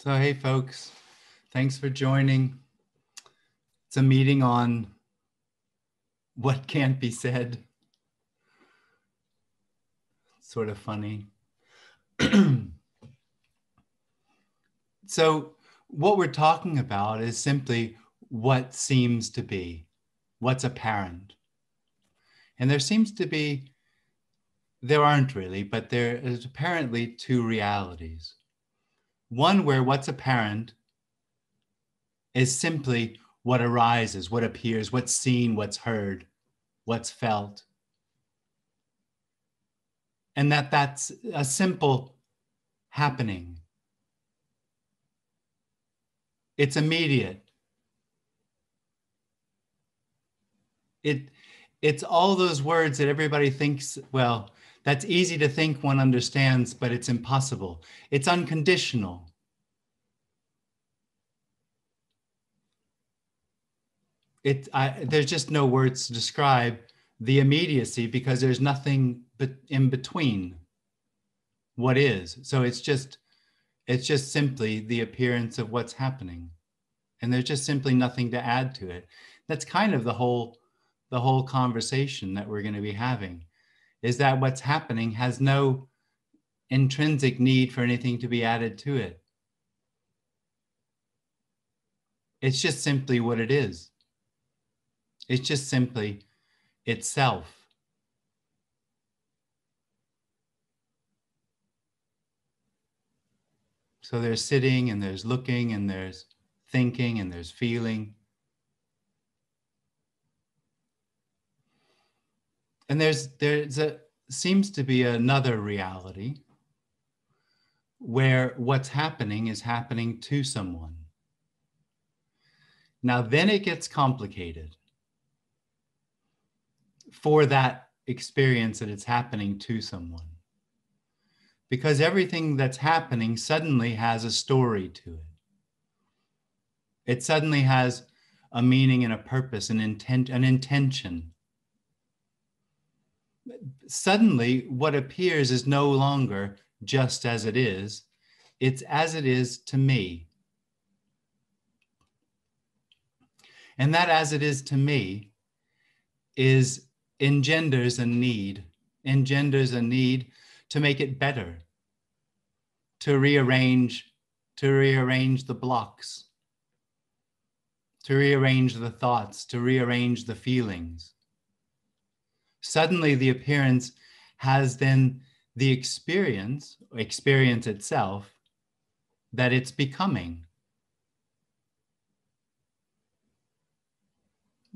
So, hey folks, thanks for joining. It's a meeting on what can't be said. Sort of funny. So what we're talking about is simply what seems to be, what's apparent. And there aren't really, but there is apparently two realities. One where what's apparent is simply what arises, what appears, what's seen, what's heard, what's felt. And that's a simple happening. It's immediate. It's all those words that everybody thinks, well, that's easy to think one understands, but it's impossible. It's unconditional. There's just no words to describe the immediacy because there's nothing in between what is. So it's just simply the appearance of what's happening. And there's just simply nothing to add to it. That's kind of the whole conversation that we're going to be having, is that what's happening has no intrinsic need for anything to be added to it. It's just simply what it is. It's just simply itself. So there's sitting and there's looking and there's thinking and there's feeling. And seems to be another reality where what's happening is happening to someone. Now then it gets complicated for that experience that it's happening to someone. Because everything that's happening suddenly has a story to it. It suddenly has a meaning and a purpose, an intention. Suddenly, what appears is no longer just as it is. It's as it is to me. And that as it is to me engenders a need to make it better, to rearrange the blocks, to rearrange the thoughts, to rearrange the feelings. Suddenly the appearance has then the experience itself that it's becoming.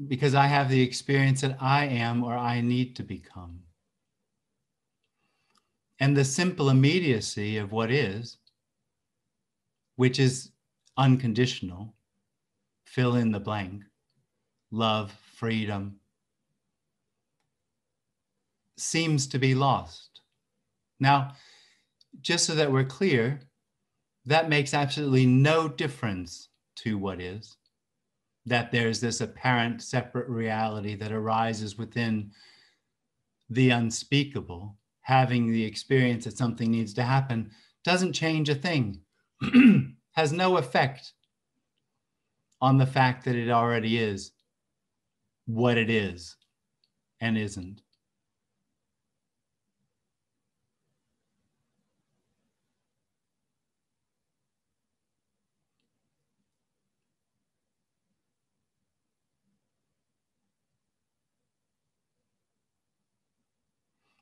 Because I have the experience that I am or I need to become. And the simple immediacy of what is, which is unconditional, fill in the blank, love, freedom, seems to be lost. Now, just so that we're clear, that makes absolutely no difference to what is, that there's this apparent separate reality that arises within the unspeakable. Having the experience that something needs to happen doesn't change a thing, has no effect on the fact that it already is what it is and isn't.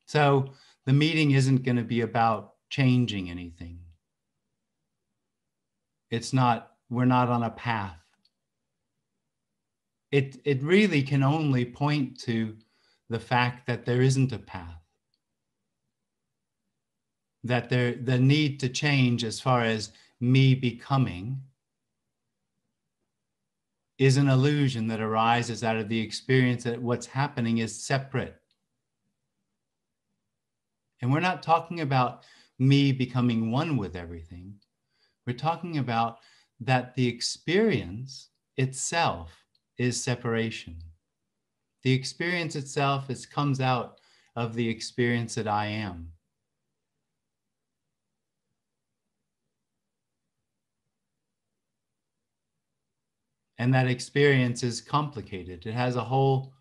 So the meeting isn't going to be about changing anything. We're not on a path. It really can only point to the fact that there isn't a path. That the need to change as far as me becoming is an illusion that arises out of the experience that what's happening is separate. And we're not talking about me becoming one with everything. We're talking about that the experience itself is separation. The experience itself comes out of the experience that I am. And that experience is complicated. It has a whole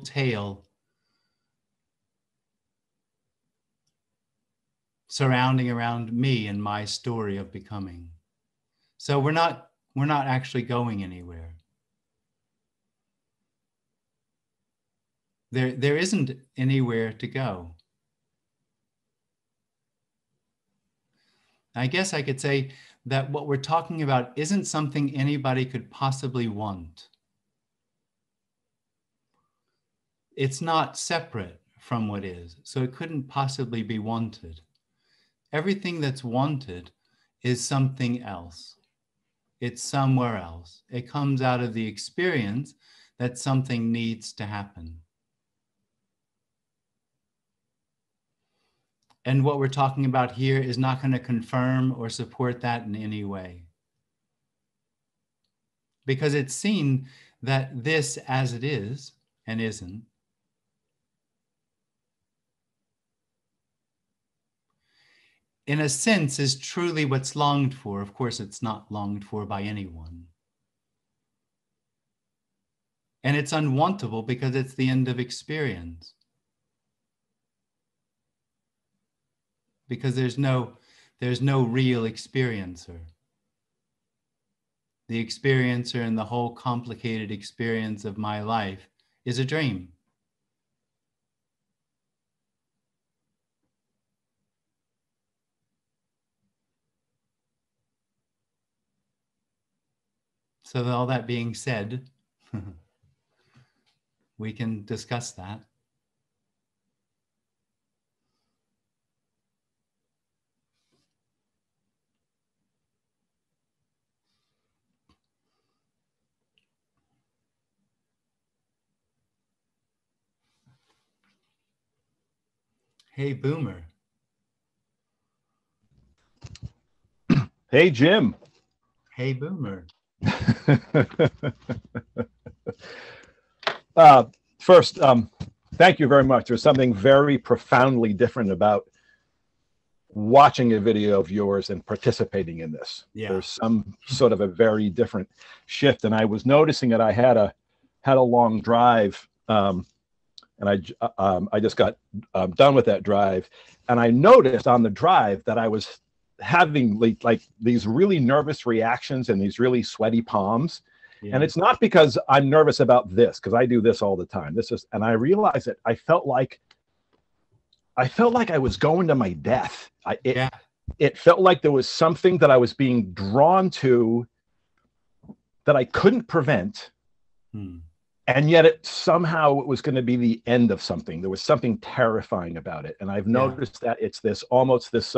tale surrounding around me and my story of becoming. So we're not actually going anywhere. There isn't anywhere to go. I guess I could say that what we're talking about isn't something anybody could possibly want. It's not separate from what is, so it couldn't possibly be wanted. Everything that's wanted is something else. It's somewhere else. It comes out of the experience that something needs to happen. And what we're talking about here is not going to confirm or support that in any way. Because it's seen that this as it is and isn't, in a sense, is truly what's longed for. Of course, it's not longed for by anyone. And it's unwantable because it's the end of experience. Because there's no real experiencer. The experiencer in the whole complicated experience of my life is a dream. So all that being said, we can discuss that. Hey, Boomer. Hey, Jim. Hey, Boomer. First, thank you very much. There's something very profoundly different about watching a video of yours and participating in this. Yeah. There's some sort of a very different shift, and I was noticing that I had a long drive, and I just got done with that drive, and I noticed on the drive that I was having like these really nervous reactions and these really sweaty palms. Yeah. And it's not because I'm nervous about this, because I do this all the time. And I realized that I felt like I was going to my death. It felt like there was something that I was being drawn to that I couldn't prevent. And yet it was going to be the end of something. There was something terrifying about it. And I've noticed that it's this almost this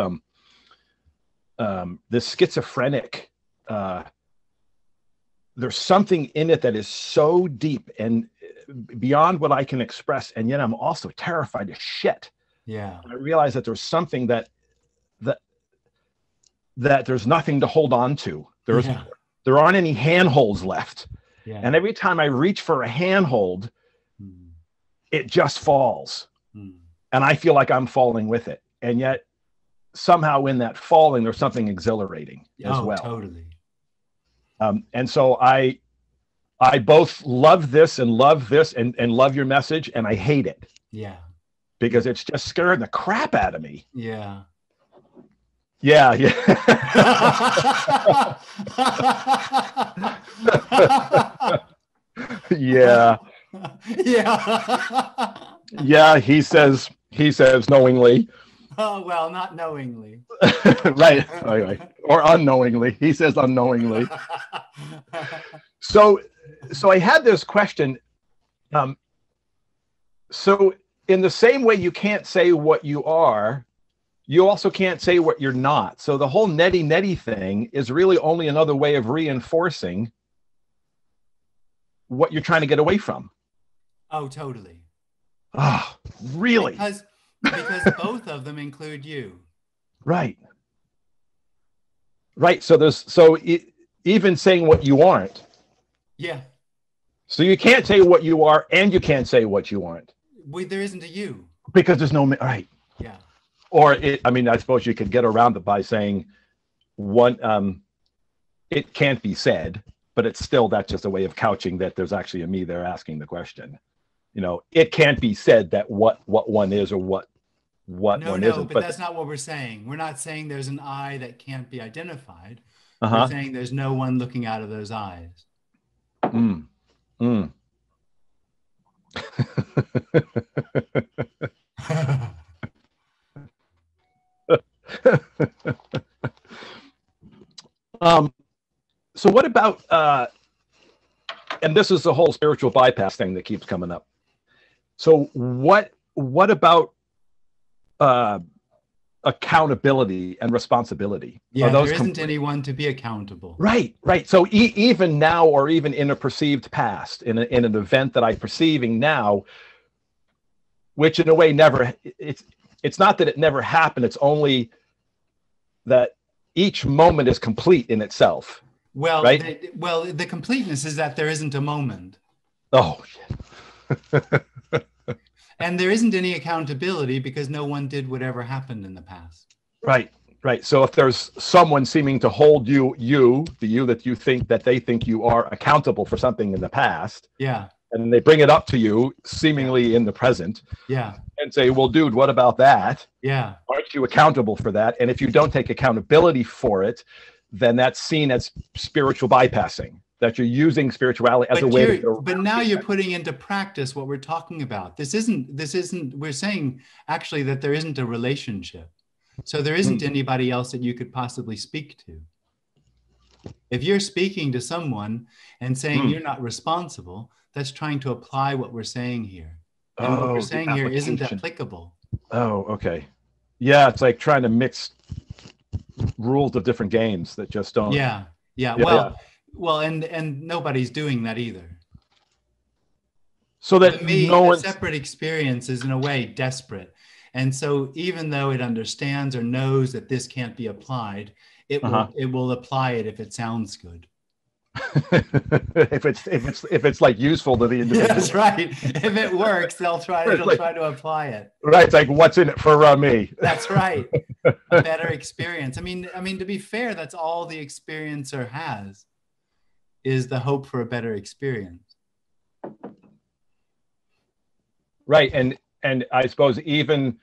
schizophrenic, there's something in it that is so deep and beyond what I can express, and yet I'm also terrified as shit. Yeah. I realize that there's something that there's nothing to hold on to. There aren't any handholds left. Yeah. And every time I reach for a handhold, it just falls. And I feel like I'm falling with it. And yet somehow in that falling, there's something exhilarating as well. Totally. And so I both love this and love your message, and I hate it. Yeah. Because it's just scaring the crap out of me. Yeah. Yeah. Yeah. Yeah, he says knowingly. Oh, well, not knowingly. Right. Or unknowingly. He says unknowingly. So I had this question. So in the same way you can't say what you are, you also can't say what you're not. So the whole neti thing is really only another way of reinforcing what you're trying to get away from. Oh, totally. Oh, really? Because both of them include you. Right. So even saying what you aren't. Yeah. So you can't say what you are, and you can't say what you aren't. There isn't a you. Because there's no, right. Yeah. Or I suppose you could get around it by saying it can't be said, but it's still, that's just a way of couching that there's actually a me there asking the question. You know, it can't be said that what one is or what one isn't. But that's not what we're saying. We're not saying there's an I that can't be identified. Uh-huh. We're saying there's no one looking out of those eyes. So what about, and this is the whole spiritual bypass thing that keeps coming up. So what about accountability and responsibility? Yeah, there isn't anyone to be accountable. Right. So even now, or even in a perceived past, in an event that I'm perceiving now, which in a way never, it's not that it never happened, it's only that each moment is complete in itself. Well, right? The completeness is that there isn't a moment. Oh, shit. And there isn't any accountability because no one did whatever happened in the past. Right. So if there's someone seeming to hold the you that you think that they think you are accountable for something in the past. Yeah. And they bring it up to you seemingly in the present. Yeah. And say, well, dude, what about that? Yeah. Aren't you accountable for that? And if you don't take accountability for it, then that's seen as spiritual bypassing, that you're using spirituality as a way to... But now you're putting into practice what we're talking about. This isn't, we're saying actually that there isn't a relationship. So there isn't anybody else that you could possibly speak to. If you're speaking to someone and saying you're not responsible, that's trying to apply what we're saying here. And what we're saying here isn't applicable. Oh, okay. Yeah, it's like trying to mix rules of different games that just don't... Yeah. Well, and nobody's doing that either. So that separate experience is in a way desperate. And so even though it understands or knows that this can't be applied, it will apply it if it sounds good. if it's like useful to the individual. That's right. If it works, it'll try to apply it. Right. It's like, what's in it for me? That's right. A better experience. I mean, to be fair, that's all the experiencer has, is the hope for a better experience. Right. And I suppose even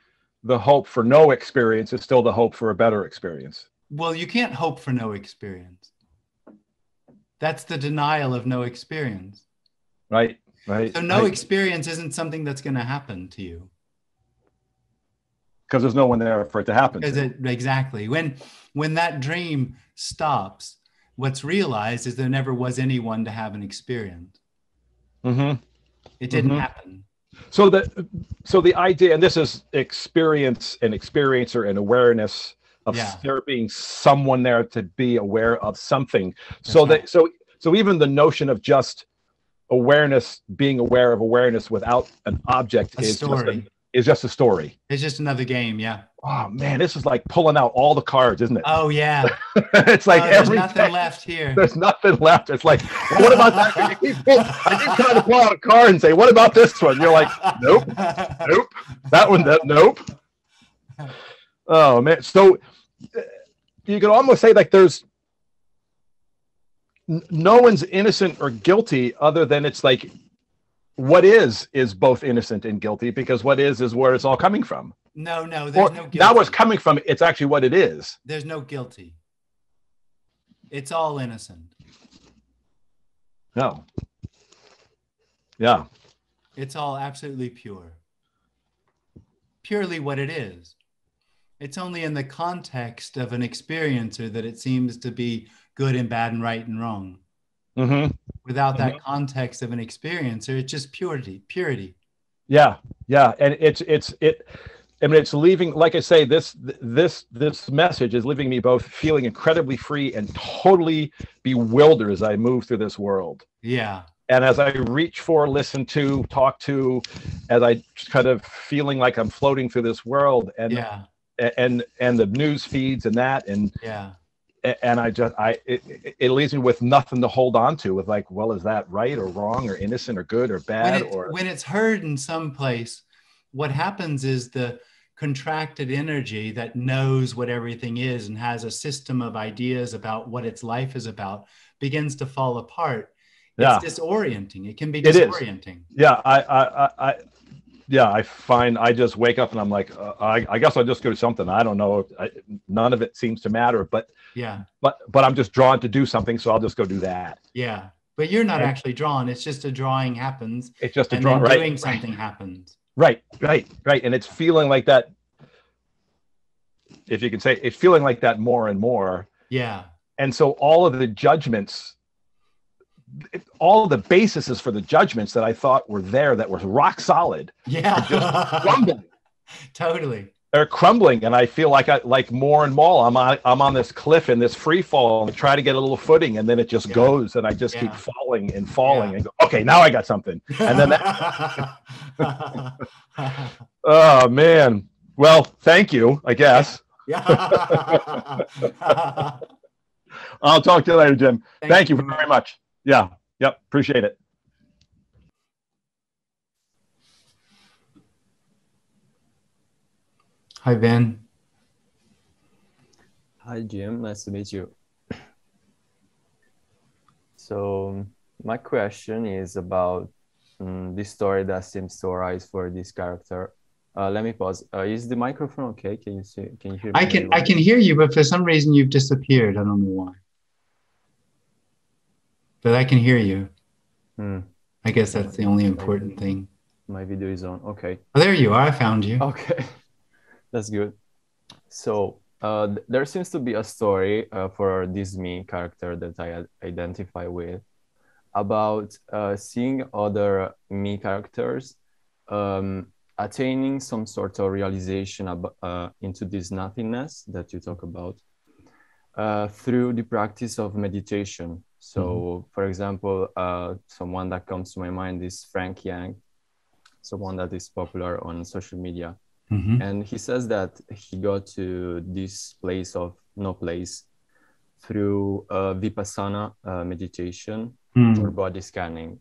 the hope for no experience is still the hope for a better experience. Well, you can't hope for no experience. That's the denial of no experience. Right. So no experience isn't something that's going to happen to you. Because there's no one there for it to happen. Exactly. When that dream stops, what's realized is there never was anyone to have an experience. It didn't happen. So the idea, and this is experience and experiencer and awareness of there being someone there to be aware of something. So even the notion of just awareness, being aware of awareness without an object is just a story. It's just another game. Yeah. Oh man, this is like pulling out all the cards, isn't it? Oh yeah. It's like there's nothing left here. There's nothing left. It's like, well, what about that? I keep trying to pull out a card and say, what about this one? You're like, nope. That one, nope. Oh man. So you could almost say like there's no one's innocent or guilty other than it's like what is both innocent and guilty, because what is where it's all coming from. No, there's no guilty. Not where it's coming from, it's actually what it is. There's no guilty. It's all innocent. No. Yeah. It's all absolutely pure. Purely what it is. It's only in the context of an experiencer that it seems to be good and bad and right and wrong. Without that context of an experiencer, it's just purity. Yeah. And it's leaving, like I say, this message is leaving me both feeling incredibly free and totally bewildered as I move through this world. Yeah. And as I reach for, listen to, talk to, as I kind of feeling like I'm floating through this world, and the news feeds and that, and it leaves me with nothing to hold on to, with like, well, is that right or wrong or innocent or good or bad? When it's heard in some place, what happens is the contracted energy that knows what everything is and has a system of ideas about what its life is about begins to fall apart, Yeah. it's disorienting. It can be It is. disorienting. Yeah, I find I just wake up and I'm like, I guess I'll just go do something. I don't know. None of it seems to matter, but Yeah. but I'm just drawn to do something, so I'll just go do that. Yeah. But you're not actually drawn. It's just a drawing happens. It's just a and drawing, then right? Doing something happens. Right. And it's feeling like that. If you can say, it's feeling like that more and more. Yeah. And so all of the judgments, all of the bases for the judgments that I thought were there, that were rock solid, Yeah. are just crumbling. Totally. They're crumbling, and I feel like more and more I'm on this cliff in this free fall, and I try to get a little footing, and then it just goes, and I just keep falling and falling, and go, okay, now I got something, and then oh man, well, thank you, I guess. Yeah. I'll talk to you later, Jim. Thank you you very much. Yeah, yep, appreciate it. Hi, Ben. Hi, Jim. Nice to meet you. So my question is about this story that seems to arise for this character. Let me pause. Is the microphone okay? Can you see? Can you hear me? I can hear you, but for some reason you've disappeared. I don't know why. But I can hear you. I guess that's the only important thing. My video is on. Okay. Oh, there you are. I found you. Okay. That's good. So there seems to be a story for this me character that I identify with about seeing other me characters attaining some sort of realization into this nothingness that you talk about through the practice of meditation. So, for example, someone that comes to my mind is Frank Yang, someone that is popular on social media. And he says that he got to this place of no place through Vipassana meditation or body scanning.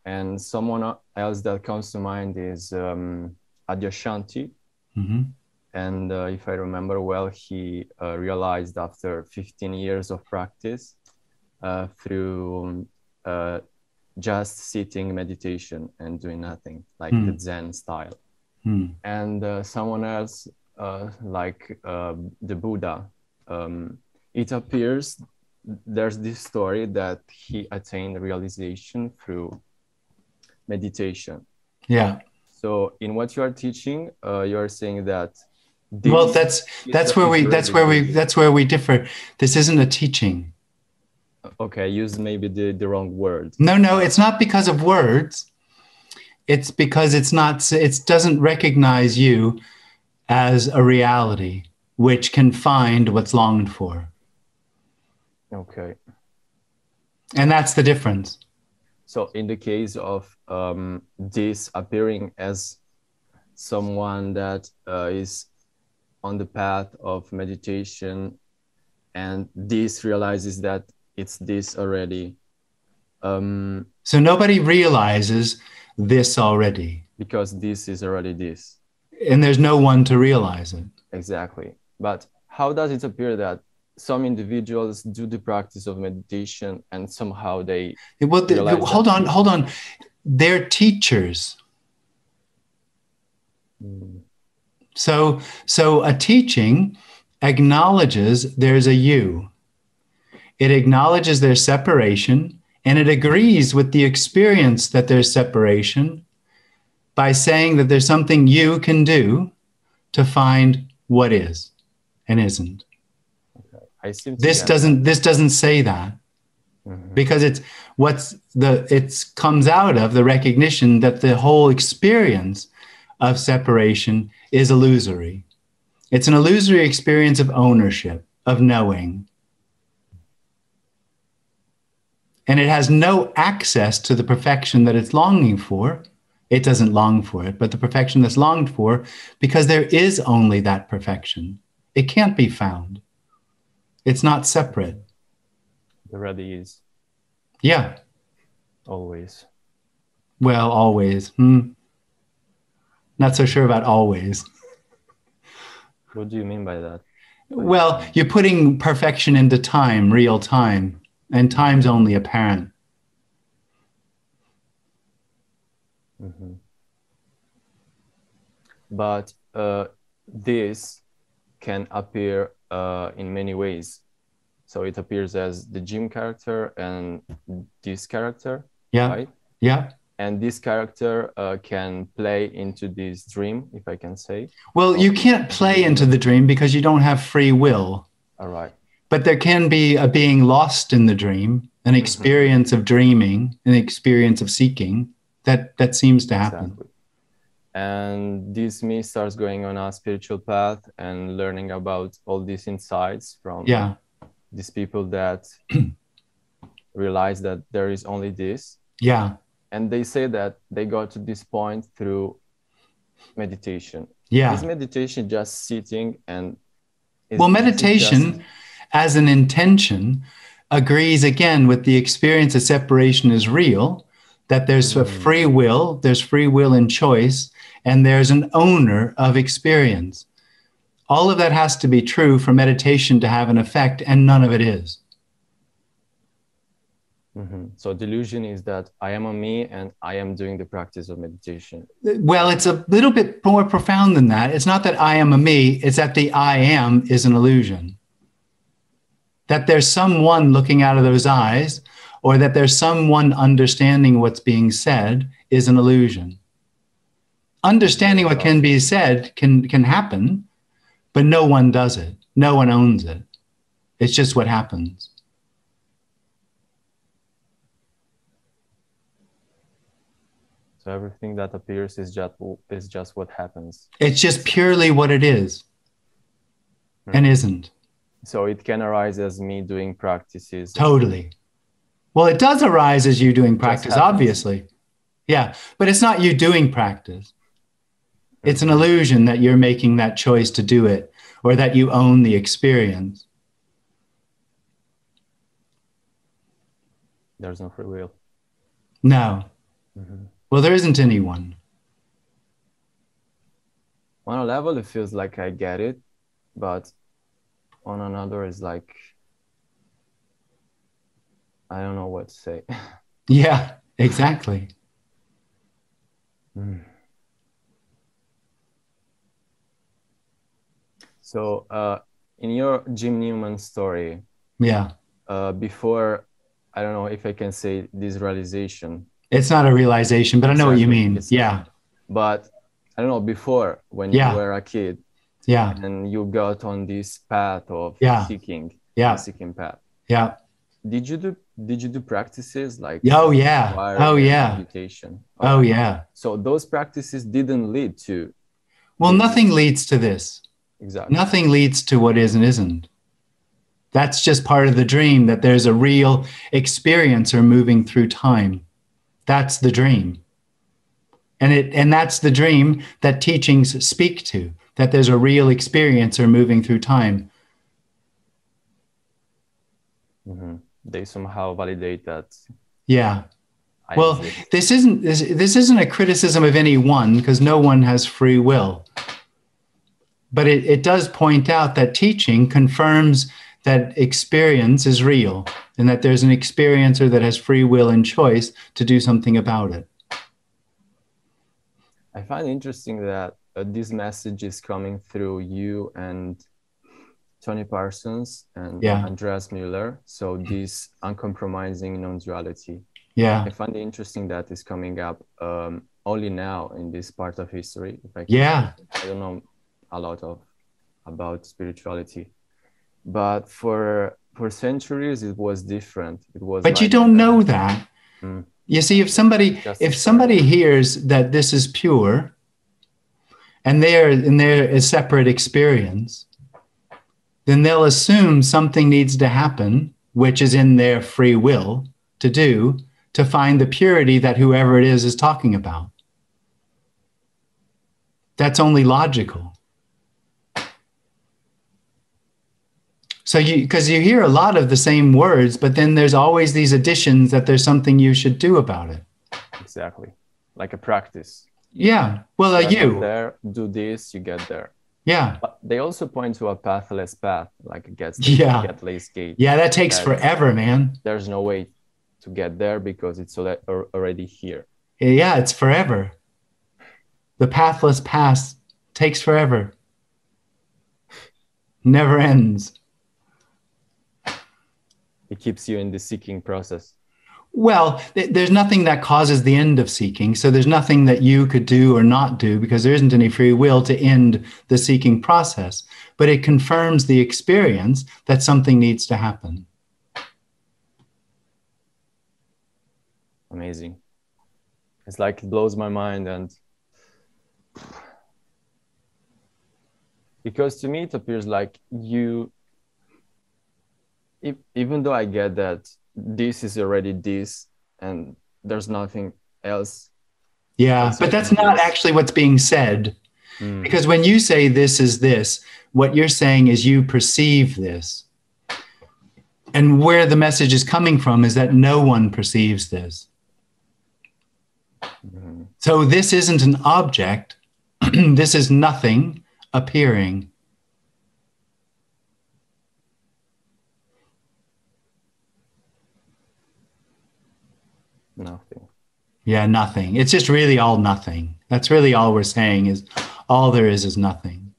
And someone else that comes to mind is Adyashanti. And if I remember well, he realized after 15 years of practice through just sitting meditation and doing nothing, like the Zen style. And someone else, like the Buddha, it appears there's this story that he attained realization through meditation. Yeah. So in what you are teaching, you are saying that. Well, that's where we differ. This isn't a teaching. Okay, use maybe the wrong word. No, it's not because of words. It's because it doesn't recognize you as a reality which can find what's longed for. Okay. And that's the difference. So in the case of this appearing as someone that is on the path of meditation, and this realizes that it's this already. So nobody realizes this already. Because this is already this. And there's no one to realize it. Exactly. But how does it appear that some individuals do the practice of meditation and somehow they hold on. They're teachers. So a teaching acknowledges there's a you. It acknowledges their separation, and it agrees with the experience that there's separation by saying that there's something you can do to find what is and isn't. Okay. I seem to this doesn't say that, because it comes out of the recognition that the whole experience of separation is illusory. It's an illusory experience of ownership, of knowing. And it has no access to the perfection that it's longing for. It doesn't long for it, but the perfection that's longed for, because there is only that perfection. It can't be found. It's not separate. It already is. Yeah. Always. Well, always. Not so sure about always. What do you mean by that? Well, you're putting perfection into time, real time. and time's only apparent. Mm-hmm. But this can appear in many ways. So it appears as the Jim character and this character, Yeah. right? Yeah. And this character can play into this dream, if I can say. Well, you can't play into the dream because you don't have free will. All right. But there can be a being lost in the dream, an experience of dreaming, an experience of seeking. That seems to happen. Exactly. And this me starts going on a spiritual path and learning about all these insights from these people that realize that there is only this. Yeah. And they say that they got to this point through meditation. Yeah. Is meditation just sitting and... Well, meditation as an intention agrees again with the experience of separation is real, that there's a free will and choice, and there's an owner of experience. All of that has to be true for meditation to have an effect, and none of it is. So delusion is that I am a me and I am doing the practice of meditation. Well, it's a little bit more profound than that. It's not that I am a me, it's that the I am is an illusion. That there's someone looking out of those eyes, or that there's someone understanding what's being said is an illusion. Understanding what can be said can happen, but no one does it. No one owns it. It's just what happens. So everything that appears is just what happens. It's just purely what it is and isn't. So it can arise as me doing practices. Totally. Well, it does arise as you doing practice, obviously. Yeah, but it's not you doing practice. It's an illusion that you're making that choice to do it, or that you own the experience. There's no free will. No. Well, there isn't anyone. On a level, it feels like I get it, but on another, it's like, I don't know what to say. Yeah, exactly. So in your Jim Newman story, before, I don't know if I can say this realization. It's not a realization, but I know what you mean. But I don't know, before, when you were a kid, and you got on this path of seeking, seeking path. Yeah. Did you do practices like meditation? So those practices didn't lead to... Well, nothing leads to this. Exactly. Nothing leads to what is and isn't. That's just part of the dream, that there's a real experiencer moving through time. That's the dream. And that's the dream that teachings speak to, that there's a real experiencer moving through time. They somehow validate that. Yeah. Well, this isn't a criticism of anyone, because no one has free will. But it does point out that teaching confirms that experience is real, and that there's an experiencer that has free will and choice to do something about it. I find it interesting that this message is coming through you and Tony Parsons and Andreas Mueller. So this uncompromising non-duality. Yeah. I find it interesting that it's coming up only now in this part of history. If I don't know a lot about spirituality, but for centuries it was different. It was. But like, you don't know that. You see, if somebody hears that this is pure, and there is separate experience, then they'll assume something needs to happen, which is in their free will to do, to find the purity that whoever it is talking about. That's only logical. So because you hear a lot of the same words, but then there's always these additions that there's something you should do about it. Exactly. Like a practice. Yeah. Well, you there, do this, you get there. Yeah. But they also point to a pathless path, like a Yeah. gatless gate. Yeah, that takes forever, man. There's no way to get there because it's already here. Yeah, it's forever. The pathless path takes forever. Never ends. It keeps you in the seeking process. Well, there's nothing that causes the end of seeking. So there's nothing that you could do or not do because there isn't any free will to end the seeking process. But it confirms the experience that something needs to happen. Amazing. It's like it blows my mind. And because to me, it appears like even though I get that this is already this and there's nothing else. Yeah, but that's not actually what's being said. Because when you say this is this, what you're saying is you perceive this. And where the message is coming from is that no one perceives this. So this isn't an object. This is nothing appearing. Nothing. Yeah, nothing. It's just really all nothing. That's really all we're saying is all there is nothing.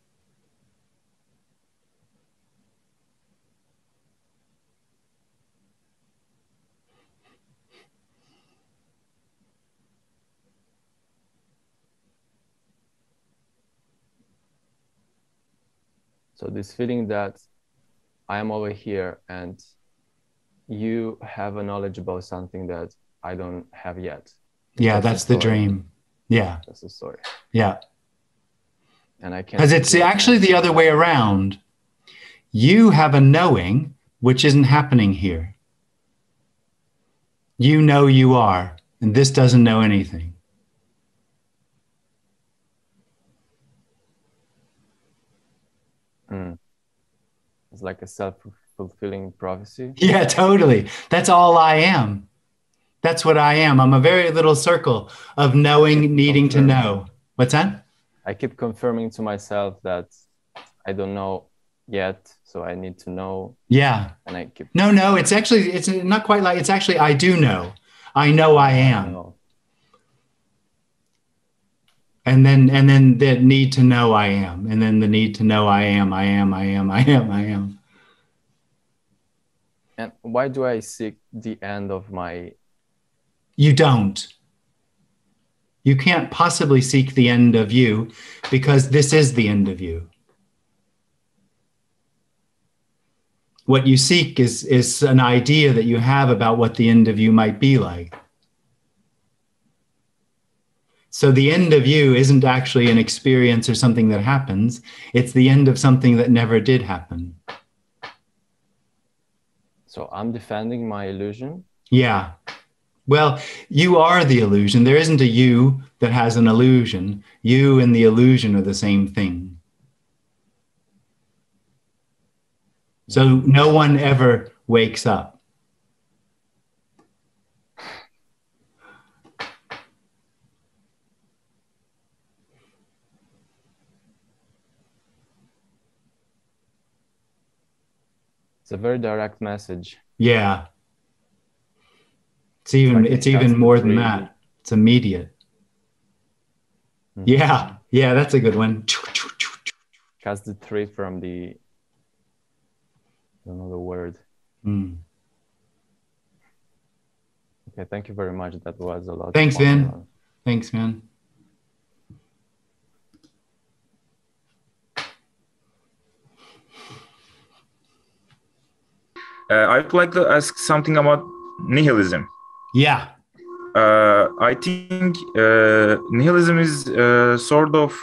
So this feeling that I am over here and you have a knowledge about something that I don't have yet. Yeah, that's the dream. Yeah. That's the story. Yeah. And I can't. Because it's actually the other way around. You have a knowing which isn't happening here. You know you are, and this doesn't know anything. It's like a self-fulfilling prophecy. Yeah, totally. That's all I am. That's what I am. I'm a very little circle of knowing, needing to know. What's that? I keep confirming to myself that I don't know yet, so I need to know. Yeah. And I keep. No, it's actually, it's not quite like, it's actually, I do know. I know I am. And then the need to know I am. And then the need to know I am. And why do I seek the end of my... You don't. You can't possibly seek the end of you because this is the end of you. What you seek is an idea that you have about what the end of you might be like. So the end of you isn't actually an experience or something that happens. It's the end of something that never did happen. So I'm defending my illusion? Yeah. Well, you are the illusion. There isn't a you that has an illusion. You and the illusion are the same thing. So no one ever wakes up. It's a very direct message. Yeah. It's even more than that. It's immediate. Yeah. Yeah, that's a good one. Cast the tree from the... I don't know the word. Okay, thank you very much. That was a lot. Thanks, Vin. Thanks, man. I would like to ask something about nihilism. Yeah. I think nihilism is sort of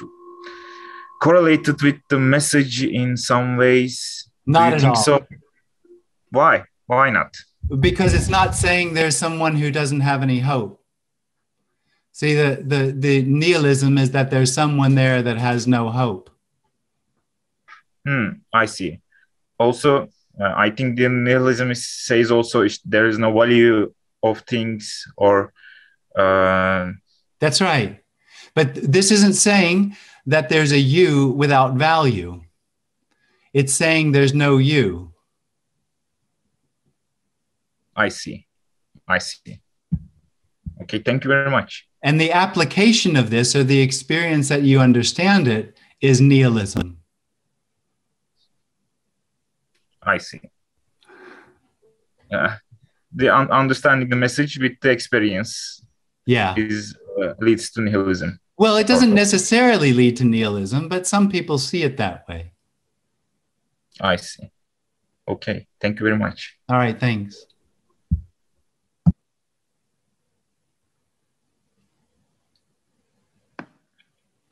correlated with the message in some ways. Not at all. So? Why? Why not? Because it's not saying there's someone who doesn't have any hope. See, the nihilism is that there's someone there that has no hope. I see. Also, I think the nihilism says also there is no value of things or... That's right. But this isn't saying that there's a you without value. It's saying there's no you. I see. I see. Okay, thank you very much. And the application of this, or the experience that you understand it, is nihilism. I see. The understanding the message with the experience is leads to nihilism. Well, it doesn't necessarily lead to nihilism, but some people see it that way. I see. Okay, thank you very much. All right, thanks.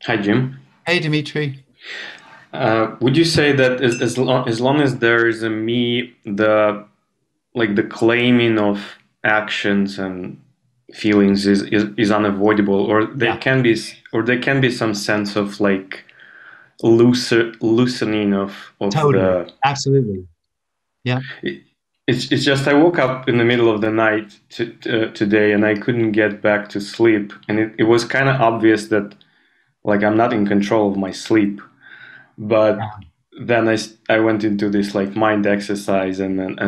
Hi, Jim. Hey, Dimitri. Would you say that as long as there is a me, the claiming of actions and feelings is unavoidable, or there can be some sense of like loosening of totally. Absolutely. Yeah. It's just I woke up in the middle of the night today and I couldn't get back to sleep, and it was kind of obvious that like I'm not in control of my sleep, but then I went into this like mind exercise, and then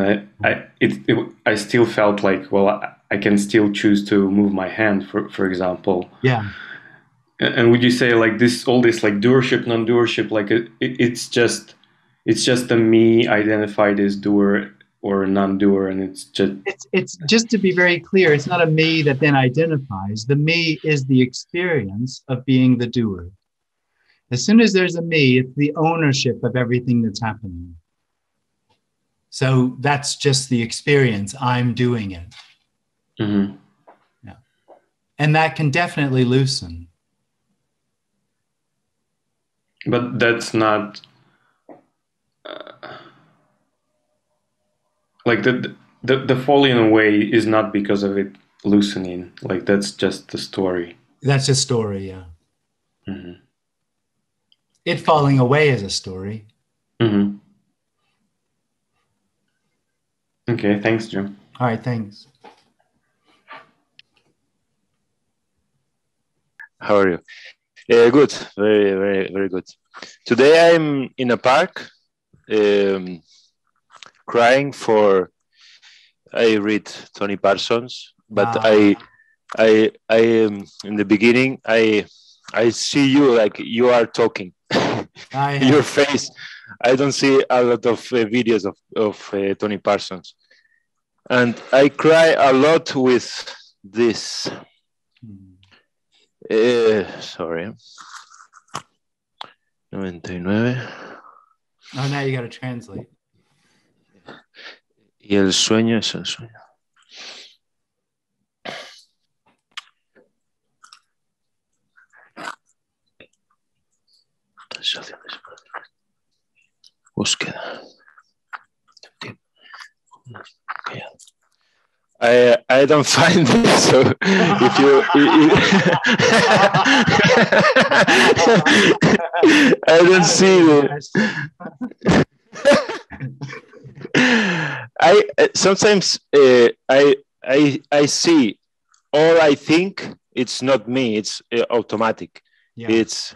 I still felt like, well, I can still choose to move my hand, for example. Yeah. And would you say like all this like doership, non-doership, like it's just the me identified as doer or non-doer, and it's just to be very clear, it's not a me that then identifies. The me is the experience of being the doer. As soon as there's a me, it's the ownership of everything that's happening. So that's just the experience. I'm doing it. Mm-hmm. Yeah. And that can definitely loosen. But that's not like the falling away is not because of it loosening. Like that's just the story. That's a story, yeah. Mm-hmm. It falling away is a story. Mm-hmm. Okay, thanks, Jim. All right, thanks. How are you? Good, very, very, very good. Today I'm in a park, crying for. I read Tony Parsons, but I in the beginning I see you like you are talking. Your face. I don't see a lot of videos of Tony Parsons, and I cry a lot with this. Sorry. 99. Oh, now you got to translate. Y el sueño es el sueño. Búsqueda. I don't find it, so if you I don't see it. I sometimes I see, or I think it's not me, it's automatic. Yeah. It's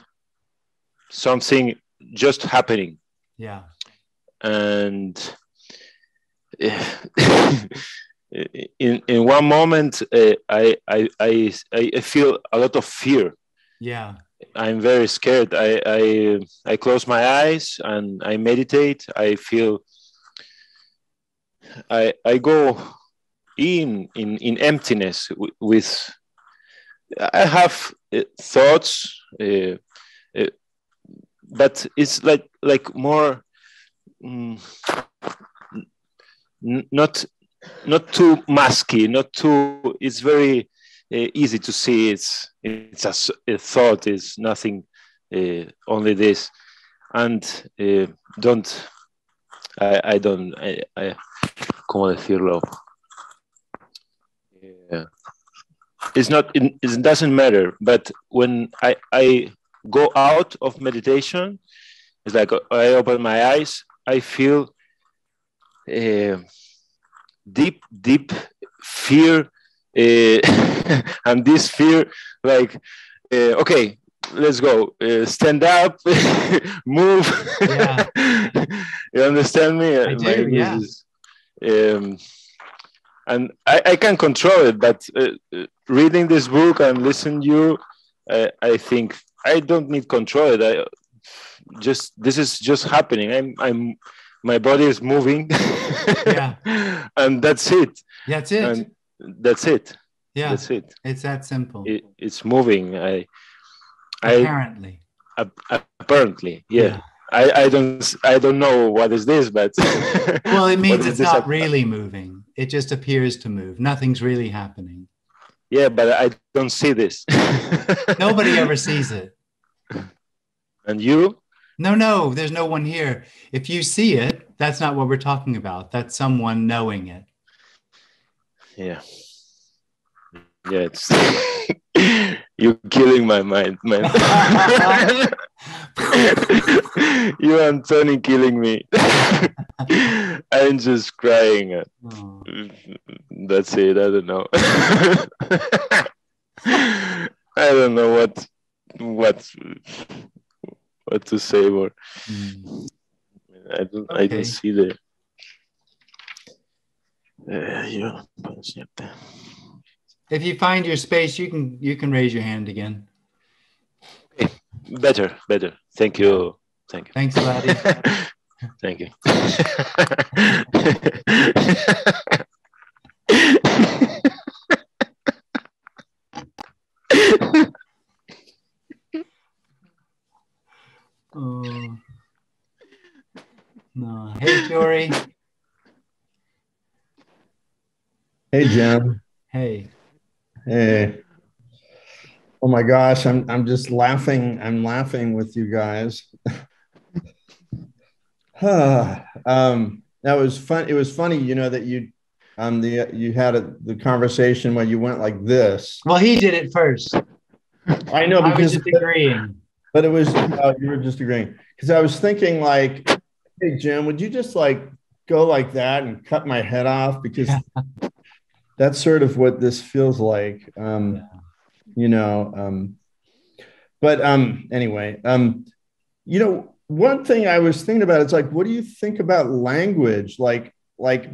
something just happening. Yeah. And in one moment I feel a lot of fear. Yeah. I'm very scared. I close my eyes and I meditate. I feel I go in emptiness with I have thoughts, but it's like more not too musky, not too. It's very easy to see. It's a thought. It's nothing. Only this, and don't. I don't. ¿Cómo decirlo? It's not. It doesn't matter. But when I go out of meditation, it's like I open my eyes. I feel deep fear, and this fear like Okay, let's go. Stand up, move. Yeah. You understand me? I do, yeah. And I can control it, but reading this book and listening to you, I think I don't need control. This is just happening. My body is moving. Yeah. And that's it. That's it. And that's it. Yeah. That's it. It's that simple. It's moving. Apparently. Apparently, yeah. I don't know what is this, but well, it means it's not really moving. It just appears to move. Nothing's really happening. Yeah, but I don't see this. Nobody ever sees it. And you? No, there's no one here. If you see it, that's not what we're talking about. That's someone knowing it. Yeah. Yeah, it's you're killing my mind, man. You and Tony killing me. I'm just crying. Oh. That's it. I don't know. I don't know what to say more. I don't see the. If you find your space, you can raise your hand again. Okay. Better. Thank you. Thanks, Laddie. Thank you. Oh. No. Hey, Jory. Hey, Jim. Hey. Oh my gosh, I'm just laughing. I'm laughing with you guys. That was fun. It was funny, that you had the conversation when you went like this. Well, he did it first. I know, because I was just agreeing. But it was you were just agreeing, because I was thinking like, hey Jim, would you just like go like that and cut my head off, because that's sort of what this feels like. But anyway, one thing I was thinking about, it's like, what do you think about language? Like,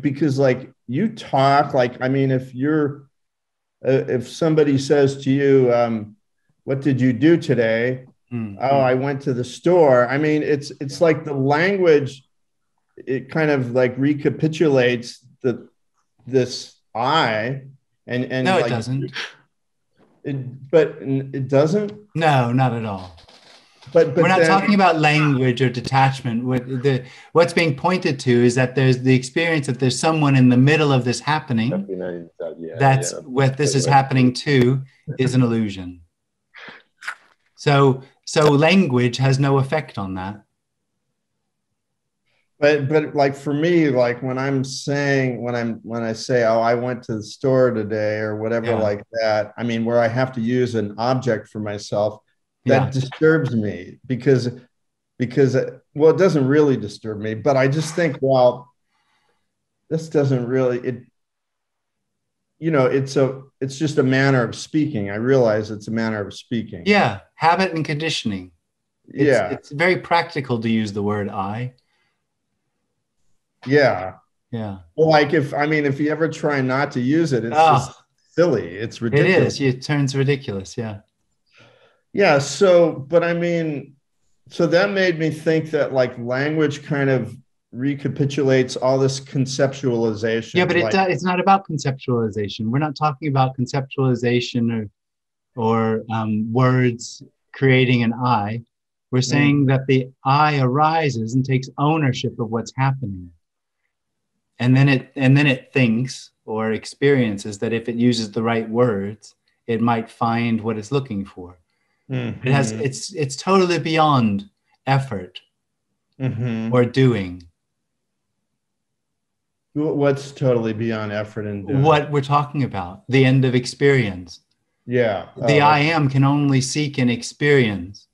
because like you talk, like, I mean, if somebody says to you, what did you do today? Mm-hmm. Oh, I went to the store. I mean, it's like the language, it kind of like recapitulates this I, and no, like, it doesn't. But it doesn't? No, not at all. But we're not talking about language or detachment. What's being pointed to is that there's the experience that there's someone in the middle of this happening. That's what this is happening to is an illusion. So language has no effect on that. But like for me, like when I say, oh, I went to the store today or whatever, like that, I mean, where I have to use an object for myself, that disturbs me because, well, it doesn't really disturb me, but I just think, well, this doesn't really, it's just a manner of speaking. I realize it's a manner of speaking. Yeah. Habit and conditioning. It's very practical to use the word I. Yeah. Yeah. Well, like if you ever try not to use it, it's just silly. It's ridiculous. It is. It turns ridiculous. Yeah. Yeah. So that made me think that like language kind of recapitulates all this conceptualization. Yeah, but it's not about conceptualization. We're not talking about conceptualization or words creating an I. We're saying that the I arises and takes ownership of what's happening. And then it thinks or experiences that if it uses the right words, it might find what it's looking for. Mm-hmm. It's totally beyond effort or doing. What's totally beyond effort and doing? What we're talking about, the end of experience. Yeah. The I am can only seek an experience.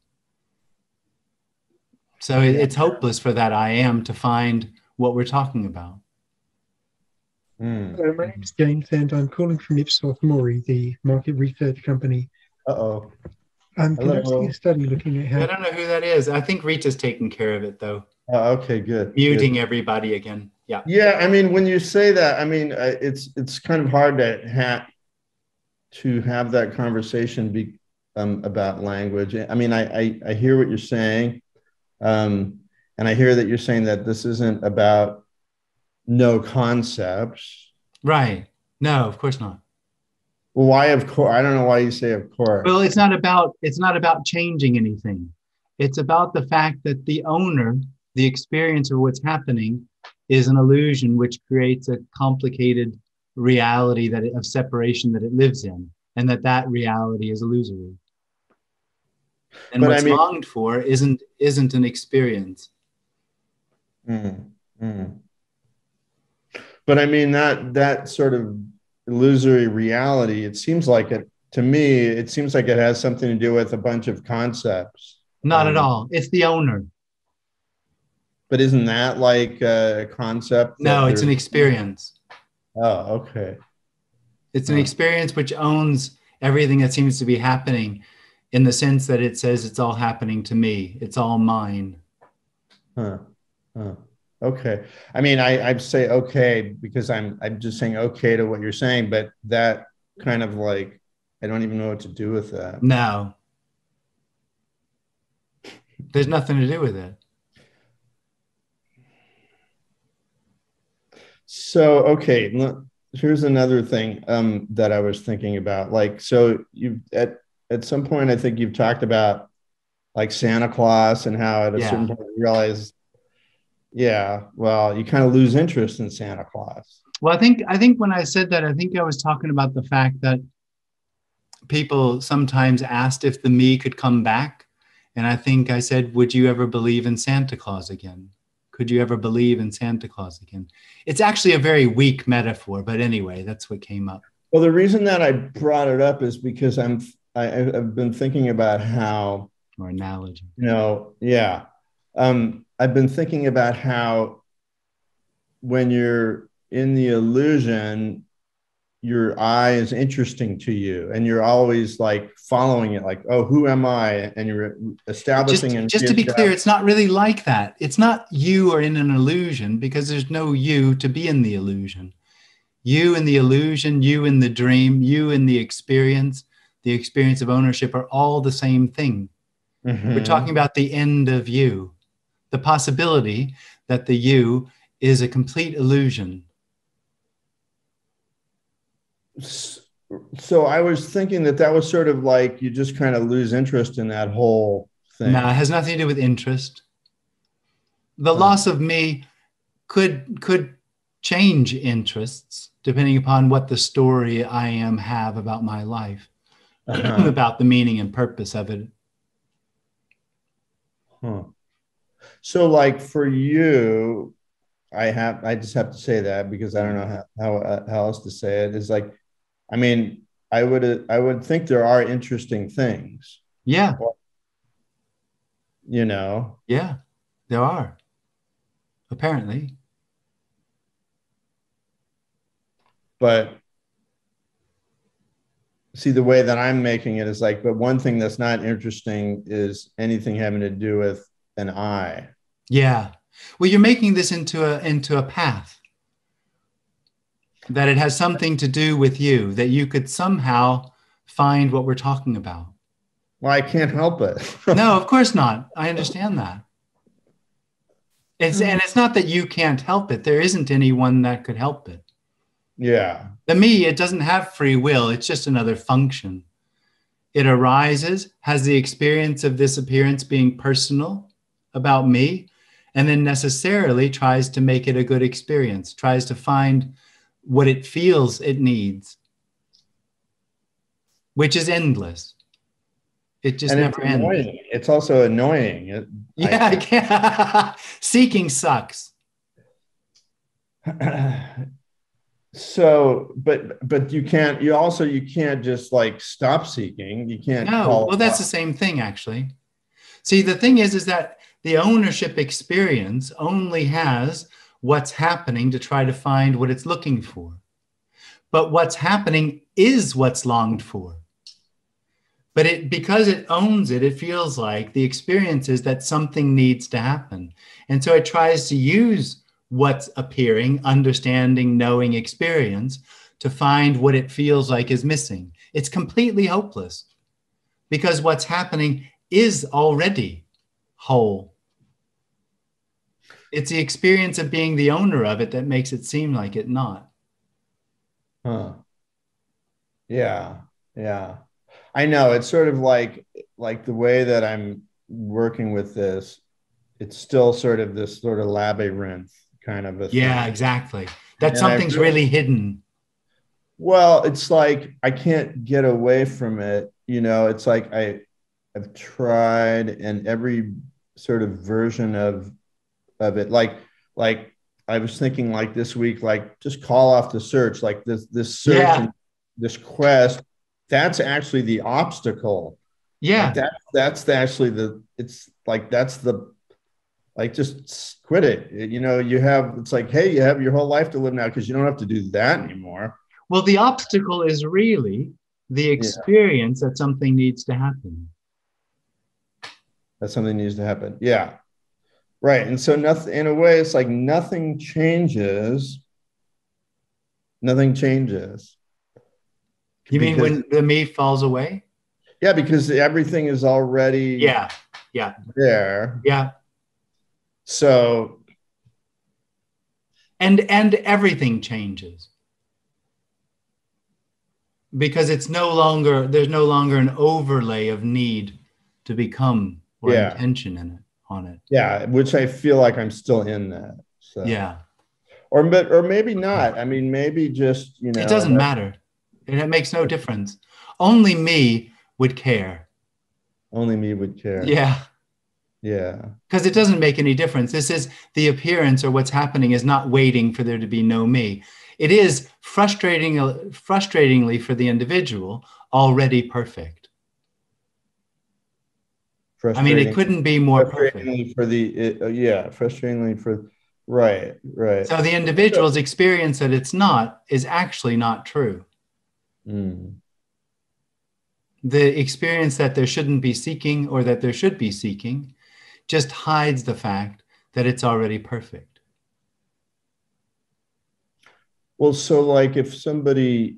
So it's hopeless for that I am to find what we're talking about. Hello, my name is James and I'm calling from Ipsos Mori, the market research company. Uh-oh. I'm conducting a study looking at how. I don't know who that is. I think Rita's taking care of it, though. Okay, good. Muting everybody again. Yeah. Yeah, I mean, when you say that, I mean, it's kind of hard to have that conversation about language. I mean, I hear what you're saying, and I hear that you're saying that this isn't about no concepts. Right. No, of course not. Well, why of course? I don't know why you say of course. Well, it's not about changing anything. It's about the fact that the owner, the experience of what's happening, is an illusion which creates a complicated reality of separation that it lives in, and that reality is illusory. And but what's longed for isn't an experience. But I mean that sort of illusory reality, it seems like it seems like it has something to do with a bunch of concepts. Not at all. It's the owner. But isn't that like a concept? No, it's an experience. Oh, okay. It's an experience which owns everything that seems to be happening, in the sense that it says it's all happening to me. It's all mine. Okay. I mean, I'd say okay because I'm just saying okay to what you're saying, but that kind of like, I don't even know what to do with that. No. There's nothing to do with it. So, okay, here's another thing that I was thinking about. Like, so you at some point, I think you've talked about like Santa Claus and how at a certain point you realize, well, you kind of lose interest in Santa Claus. Well, I think when I said that, I think I was talking about the fact that people sometimes asked if the me could come back. And I think I said, would you ever believe in Santa Claus again? Could you ever believe in Santa Claus again? It's actually a very weak metaphor, but anyway, that's what came up. Well, the reason that I brought it up is because I've been thinking about how, or analogy. I've been thinking about how when you're in the illusion, your I is interesting to you and you're always like following it, like, oh, who am I? And you're establishing. Just to be clear, it's not really like that. It's not you are in an illusion because there's no you to be in the illusion. You in the illusion, you in the dream, you in the experience of ownership are all the same thing. Mm-hmm. We're talking about the end of you, the possibility that the you is a complete illusion. So I was thinking that was sort of like you just kind of lose interest in that whole thing. No, it has nothing to do with interest. The loss of me could change interests depending upon what the story I have about my life, about the meaning and purpose of it. So like for you, I just have to say that because I don't know how else to say it. Is like, I mean, I would think there are interesting things. Yeah. You know. Yeah, there are. Apparently. But see, the way that I'm making it is like, but one thing that's not interesting is anything having to do with an I. Yeah. Well, you're making this into a path. That it has something to do with you, that you could somehow find what we're talking about. Well, I can't help it. No, of course not. I understand that. And it's not that you can't help it. There isn't anyone that could help it. Yeah. The me, it doesn't have free will. It's just another function. It arises, has the experience of this appearance being personal about me, and then necessarily tries to make it a good experience, tries to find what it feels it needs, which is endless. It just never ends. It's also annoying. I can't. Seeking sucks. So, but you can't just like stop seeking. You can't. No, well, that's the same thing, actually. See, the thing is that the ownership experience only has what's happening to try to find what it's looking for. But what's happening is what's longed for. But because it owns it, it feels like the experience is that something needs to happen. And so it tries to use what's appearing, understanding, knowing experience to find what it feels like is missing. It's completely hopeless because what's happening is already whole. It's the experience of being the owner of it that makes it seem like it not. Huh. Yeah. Yeah. I know it's sort of like the way that I'm working with this, it's still sort of this sort of labyrinth kind of a thing. Yeah, exactly. That something's really hidden. Well, it's like I can't get away from it. You know, it's like I've tried, and every sort of version of it, like I was thinking like this week, like just call off the search, like this search and this quest. That's actually the obstacle. Yeah. Like that's actually it's like, that's the, like, just quit it. You know, it's like, hey, you have your whole life to live now because you don't have to do that anymore. Well, the obstacle is really the experience that something needs to happen. That something needs to happen. Yeah. Right. And so nothing, in a way, it's like nothing changes. Nothing changes. You mean when the me falls away? Yeah, because everything is already there. Yeah. So and everything changes. Because there's no longer an overlay of need to become or intention on it. Yeah, which I feel like I'm still in that. So. Yeah. Or maybe not. I mean, maybe just, you know. It doesn't matter. It makes no difference. Only me would care. Only me would care. Yeah. Yeah. Because it doesn't make any difference. This is the appearance, or what's happening is not waiting for there to be no me. It is frustratingly for the individual already perfect. I mean, it couldn't be more perfect. Frustratingly for, right. So the individual's experience that it's not is actually not true. Mm. The experience that there shouldn't be seeking or that there should be seeking just hides the fact that it's already perfect. Well, so like if somebody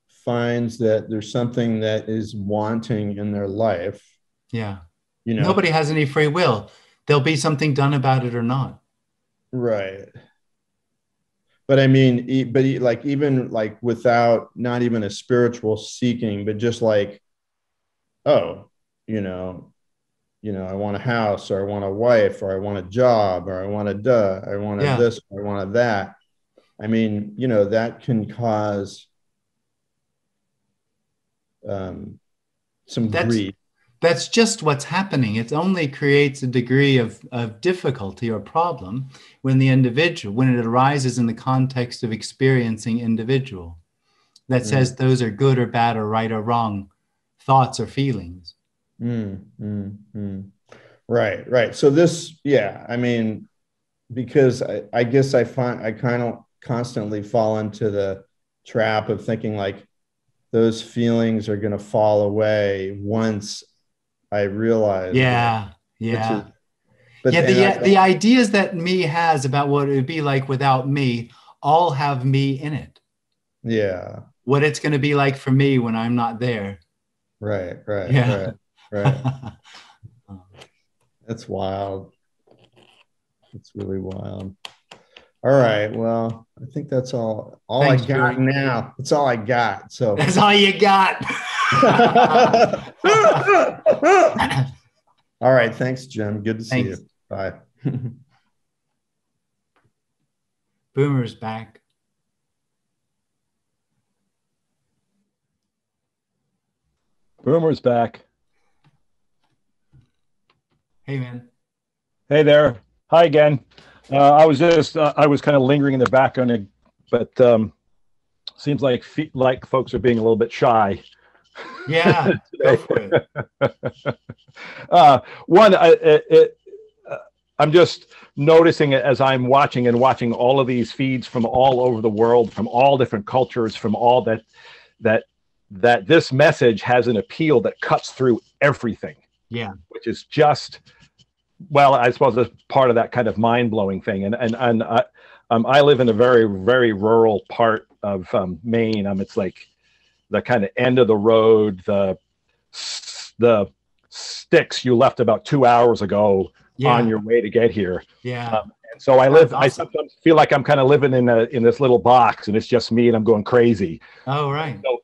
finds that there's something that is wanting in their life, yeah, you know, nobody has any free will. There'll be something done about it or not. Right. But I mean, like even like without not even a spiritual seeking, but just like, oh, you know, I want a house, or I want a wife, or I want a job, or I want this, or I want that. I mean, you know, that can cause some grief. That's just what's happening. It only creates a degree of difficulty or problem when it arises in the context of experiencing individual that says those are good or bad or right or wrong thoughts or feelings. Right. So this, I mean, because I guess I kind of constantly fall into the trap of thinking like those feelings are going to fall away once I realize. The ideas that me has about what it would be like without me all have me in it. Yeah. What it's going to be like for me when I'm not there. Right. That's wild. It's really wild. All right. Well, I think that's all Thanks, I got Jim. Now. That's all I got. So that's all you got. All right. Thanks, Jim. Good to see you. Bye. Boomer's back. Boomer's back. Hey, man. Hey there. Hi again. I was kind of lingering in the background, but seems like folks are being a little bit shy. Yeah, go for it. I'm just noticing it as I'm watching all of these feeds from all over the world, from all different cultures, from all that that this message has an appeal that cuts through everything. Yeah. Which is just, well, I suppose that's part of that kind of mind-blowing thing. And I live in a very, very rural part of Maine. It's like the kind of end of the road, the sticks you left about 2 hours ago on your way to get here. Yeah. And so I sometimes feel like I'm kind of living in this little box, and it's just me, and I'm going crazy. Oh, right. So,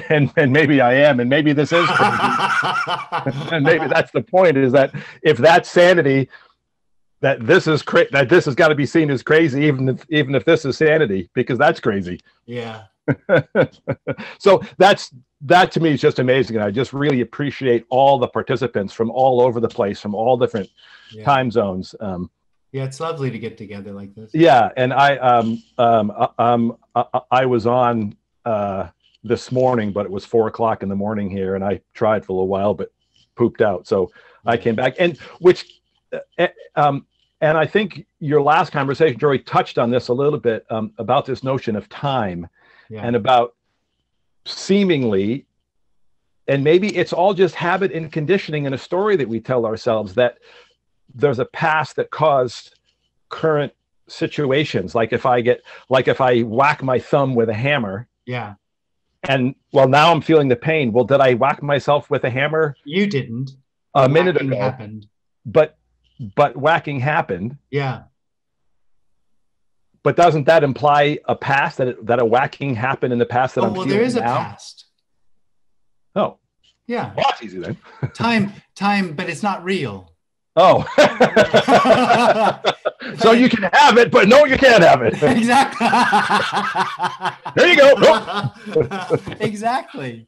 and maybe I am, and maybe this is crazy. And maybe that's the point, is that if that's sanity, that this has got to be seen as crazy, even if this is sanity, because that's crazy. Yeah. So that to me is just amazing, and I just really appreciate all the participants from all over the place, from all different time zones. Yeah, it's lovely to get together like this. Yeah, and I was on this morning, but it was 4 o'clock in the morning here, and I tried for a little while, but pooped out. So I came back, and I think your last conversation, Joey, touched on this a little bit, about this notion of time, and about seemingly, and maybe it's all just habit and conditioning and a story that we tell ourselves, that there's a past that caused current situations. Like if I whack my thumb with a hammer. Yeah. And well, now I'm feeling the pain. Well, did I whack myself with a hammer? You didn't. A minute ago. Happened. But whacking happened. Yeah. But doesn't that imply a past, that a whacking happened in the past that I'm feeling now? Well, there is a past. Oh. Yeah. Well, that's easy then. time, but it's not real. Oh. So you can have it, but no, you can't have it. Exactly. There you go. Exactly.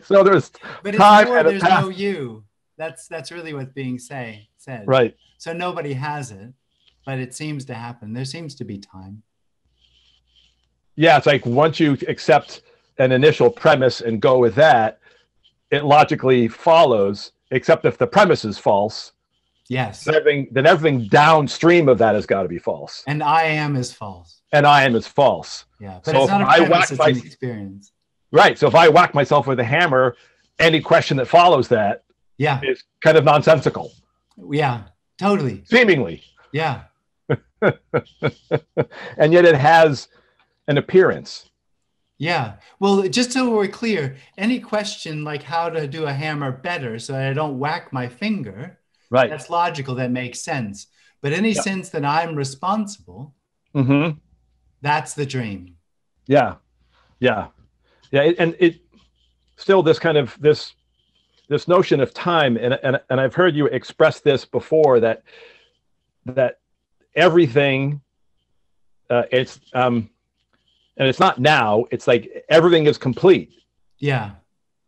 So there's but time, it's more, and there's no you. That's really what's being said. Right. So nobody has it, but it seems to happen. There seems to be time. Yeah, it's like once you accept an initial premise and go with that, it logically follows, except if the premise is false. Yes. Then everything downstream of that has got to be false. And I am is false. And I am is false. Yeah, but so it's not a premise, it's an experience. Right. So if I whack myself with a hammer, any question that follows that is kind of nonsensical. Yeah, totally. Seemingly. Yeah. And yet it has an appearance. Yeah. Well, just so we're clear, any question like how to do a hammer better so that I don't whack my finger, right? That's logical. That makes sense. But any sense that I'm responsible, that's the dream. Yeah. Yeah. Yeah. And it still this kind of this notion of time, and I've heard you express this before, that everything and it's not now, it's like everything is complete. Yeah.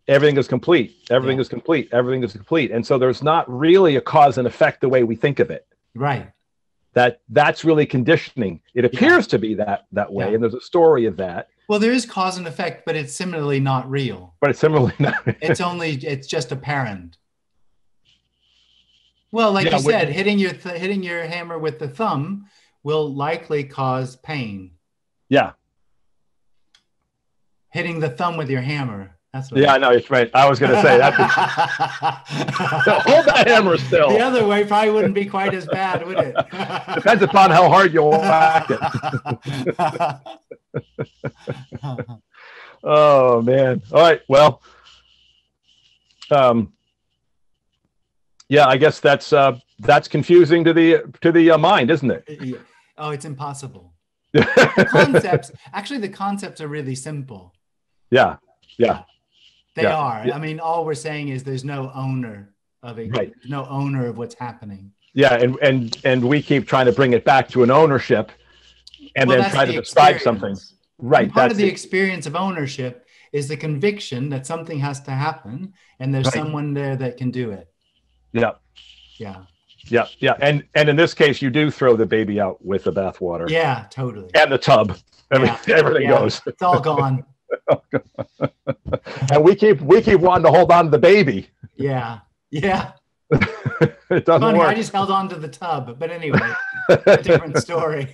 Everything is complete. Everything is complete. Everything is complete. And so there's not really a cause and effect the way we think of it. Right. That's really conditioning. It appears to be that way. And there's a story of that. Well, there is cause and effect, but it's similarly not real. But it's similarly not. It's just apparent. Well, like you said, hitting your hammer with the thumb will likely cause pain. Yeah. Hitting the thumb with your hammer. That's what I know, it's right. I was going to say that. Hold that hammer still. The other way probably wouldn't be quite as bad, would it? Depends upon how hard you whack it. Oh man! All right. Well, yeah. I guess that's confusing to the mind, isn't it? Oh, it's impossible. The concepts are really simple. Yeah. Yeah. They are. Yeah. I mean, all we're saying is there's no owner of it. Right. There's no owner of what's happening. Yeah, and we keep trying to bring it back to an ownership, and then try to describe something. Right. And part of the experience of ownership is the conviction that something has to happen, and there's someone there that can do it. Yeah. Yeah. Yeah. Yeah. And in this case, you do throw the baby out with the bathwater. Yeah, totally. And the tub. Everything goes. It's all gone. And we keep wanting to hold on to the baby. Yeah. Yeah. It doesn't work. I just held on to the tub, but anyway, a different story.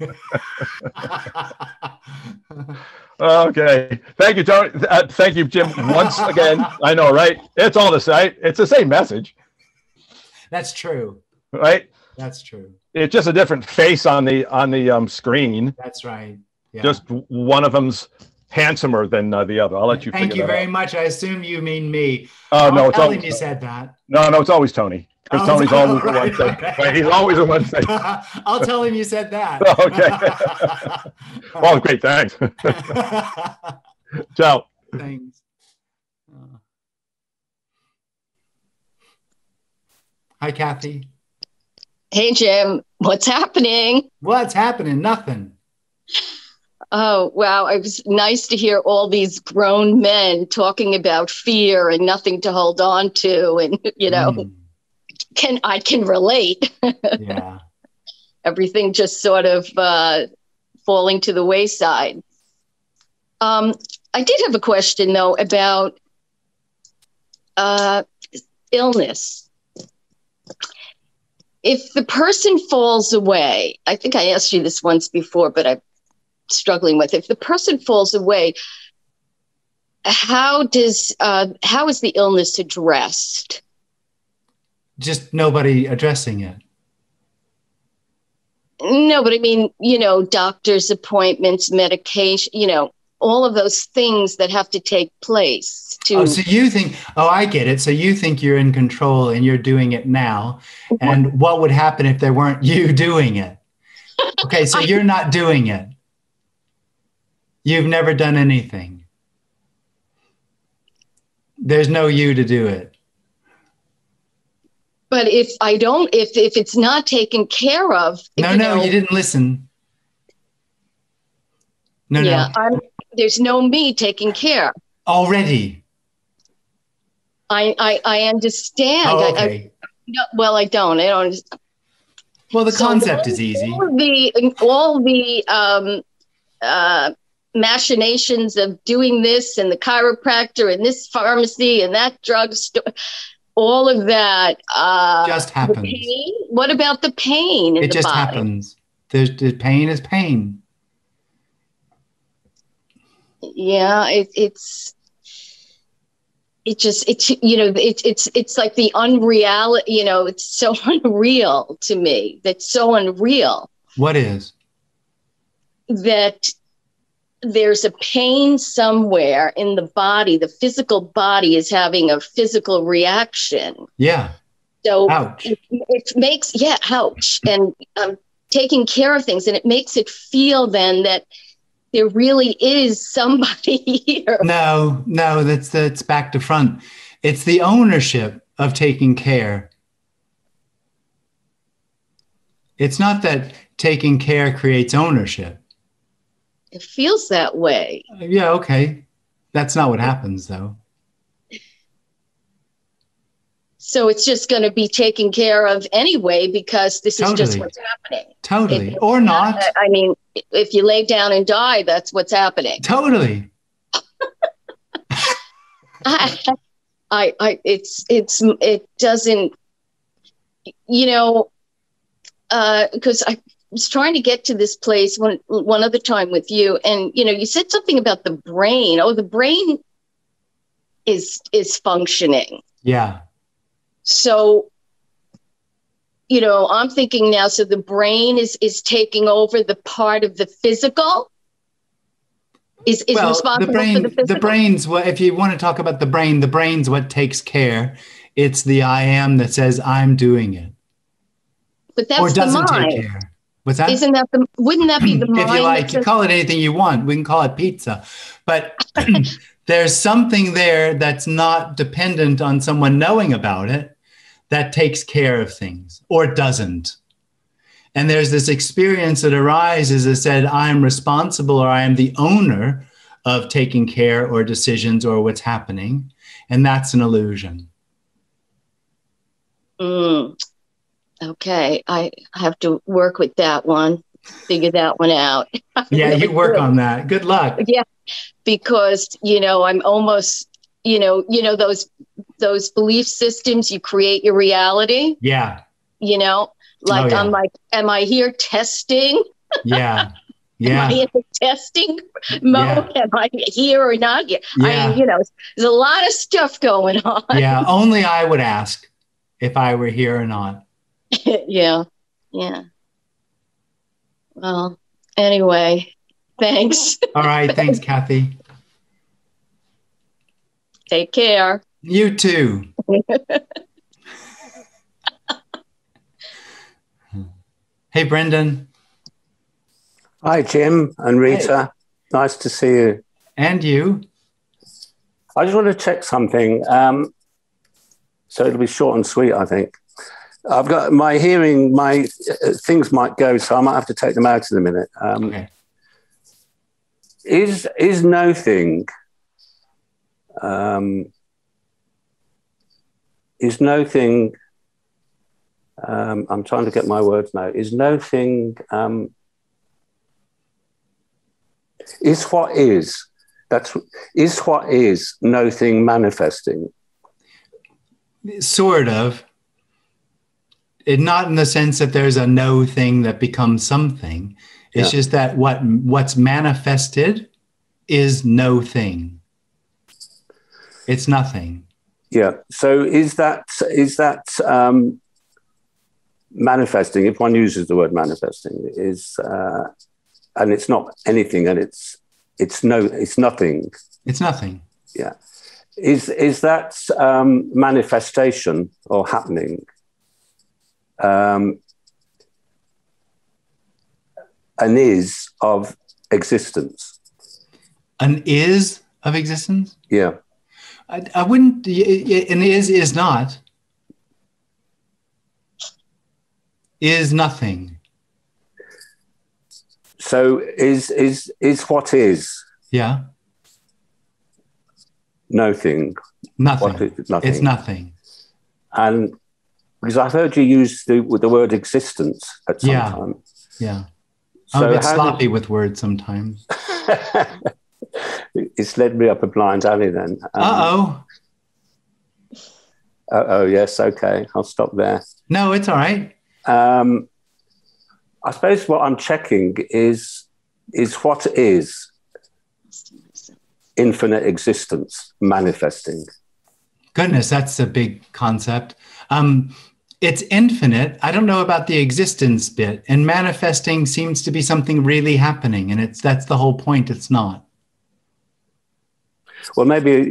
Okay. Thank you, Tony. Thank you, Jim. Once again, I know, right? It's all the same. It's the same message. That's true. Right? That's true. It's just a different face on the screen. That's right. Yeah. Just one of them's handsomer than the other. I'll let you. Thank you very out. much. I assume you mean me. Oh no, it's tell always him you said that. No, it's always Tony. Because Tony's always the one thing. Right. He's always the one thing. I'll tell him you said that. Okay. Well, great. Thanks. Ciao. Thanks. Hi, Kathy. Hey, Jim. What's happening? What's happening? Nothing. Oh, wow. It was nice to hear all these grown men talking about fear and nothing to hold on to. And, you know, I can relate. Yeah. Everything just sort of falling to the wayside. I did have a question, though, about illness. If the person falls away, I think I asked you this once before, but I'm struggling with it. If the person falls away, how is the illness addressed? Just nobody addressing it. No, but I mean, you know, doctor's appointments, medication, you know, all of those things that have to take place. So you think, I get it. So you think you're in control and you're doing it now. And what would happen if there weren't you doing it? Okay, so you're not doing it. You've never done anything. There's no you to do it. But if it's not taken care of. No, you didn't listen. No. There's no me taking care. Already. I understand. Oh, okay. I don't. Well, the concept is easy. All the machinations of doing this and the chiropractor and this pharmacy and that drugstore, all of that just happens. Pain? What about the pain in the body? It just happens. The pain is pain. Yeah, it's like the unreal, you know, it's so unreal to me. That's so unreal. What is? That there's a pain somewhere in the body. The physical body is having a physical reaction. Yeah. So ouch. It makes, ouch. And taking care of things. And it makes it feel then that there really is somebody here. No, that's back to front. It's the ownership of taking care. It's not that taking care creates ownership. It feels that way. Yeah, okay. That's not what happens, though. So it's just going to be taken care of anyway, because this is just what's happening. Totally. Or not. I mean, if you lay down and die, that's what's happening. Totally. It doesn't, you know, because I was trying to get to this place one other time with you, and, you know, you said something about the brain. Oh, the brain is functioning. Yeah. So, you know, I'm thinking now, so the brain is taking over the part of the physical? Is responsible for the physical? The brain's what, if you want to talk about the brain's what takes care. It's the I am that says I'm doing it. But that's or doesn't the mind. Take care. What's that? Wouldn't that be the mind? If you like, you call it anything you want. We can call it pizza. But there's something there that's not dependent on someone knowing about it that takes care of things or doesn't. And there's this experience that arises that said, I'm responsible or I am the owner of taking care or decisions or what's happening. And that's an illusion. Okay. I have to work with that one, figure that one out. Yeah, you work on that. Good luck. Yeah. Because, you know, I'm almost, you know, those belief systems, you create your reality. Yeah. You know, like, I'm like, am I here testing? Yeah. Yeah. Am I in the testing mode? Yeah. Am I here or not here? Yeah. There's a lot of stuff going on. Yeah. Only I would ask if I were here or not. Yeah. Yeah. Well, anyway, thanks. All right. Thanks, Kathy. Take care. You too. Hey, Brendan. Hi, Jim and Rita. Hey. Nice to see you. And you. I just want to check something. So it'll be short and sweet, I think. I've got my hearing, my things might go, so I might have to take them out in a minute. Okay. Is no thing, I'm trying to get my words now. Is no thing, is what is no thing manifesting? Sort of. Not in the sense that there's a no thing that becomes something. It's just that what's manifested is no thing. It's nothing. Yeah. So is that manifesting? If one uses the word manifesting, and it's not anything, and it's nothing. It's nothing. Yeah. Is that manifestation or happening? An is of existence. An is of existence? Yeah. I wouldn't, an is not. Is nothing. So is what is? Yeah. Nothing. Nothing. Nothing. It's nothing. And because I've heard you use the word existence at some time. Yeah. So I'm a bit sloppy with words sometimes. It's led me up a blind alley then. Uh-oh. Uh-oh, yes, okay. I'll stop there. No, it's all right. I suppose what I'm checking is what is infinite existence manifesting? Goodness, that's a big concept. It's infinite. I don't know about the existence bit. And manifesting seems to be something really happening. And that's the whole point. It's not. Well, maybe.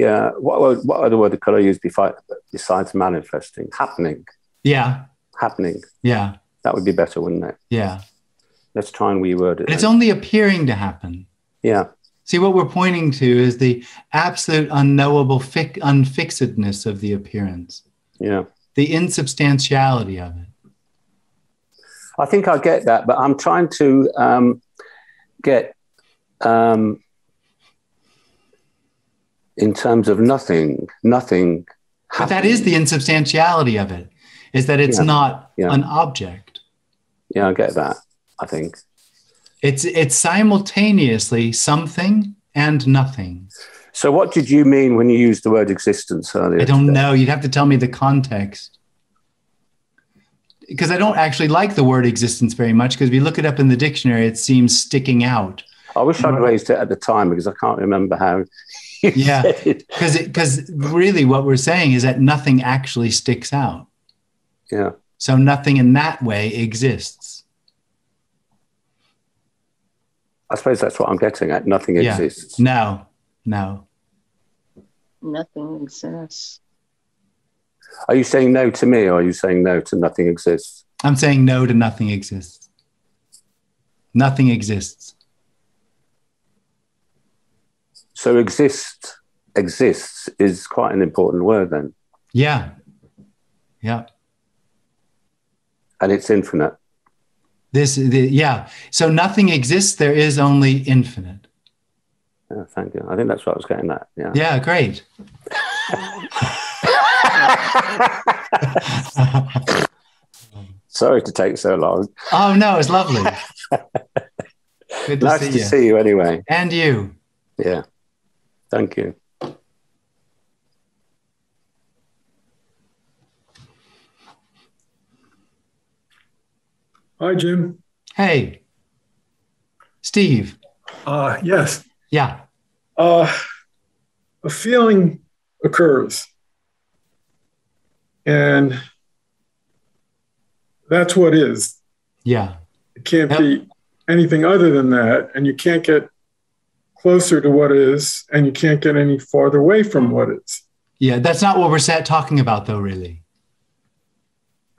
What other word could I use besides manifesting? Happening. Yeah. Happening. Yeah. That would be better, wouldn't it? Yeah. Let's try and reword it. And it's only appearing to happen. Yeah. See, what we're pointing to is the absolute unknowable unfixedness of the appearance. Yeah. The insubstantiality of it. I think I get that, but I'm trying to get in terms of nothing. But that is the insubstantiality of it, is that it's not an object. Yeah, I get that, I think. It's simultaneously something and nothing. So what did you mean when you used the word existence earlier? I don't know. You'd have to tell me the context. Because I don't actually like the word existence very much, because if you look it up in the dictionary, it seems sticking out. I wish I'd raised it at the time, because I can't remember how you said it. Because really what we're saying is that nothing actually sticks out. Yeah. So nothing in that way exists. I suppose that's what I'm getting at. Nothing exists. No. Nothing exists. Are you saying no to me, or are you saying no to nothing exists? I'm saying no to nothing exists. Nothing exists. So exists is quite an important word then. Yeah. And it's infinite. So nothing exists. There is only infinite. Yeah, thank you. I think that's what I was getting at. Yeah. Yeah, great. Sorry to take so long. Oh, no, it's lovely. Good to nice see to you. See you anyway. And you. Yeah. Thank you. Hi, Jim. Hey. Steve. Yes. Yeah. A feeling occurs. And that's what is. Yeah. It can't be anything other than that. And you can't get closer to what is, and you can't get any farther away from what is. Yeah, that's not what we're talking about, though, really.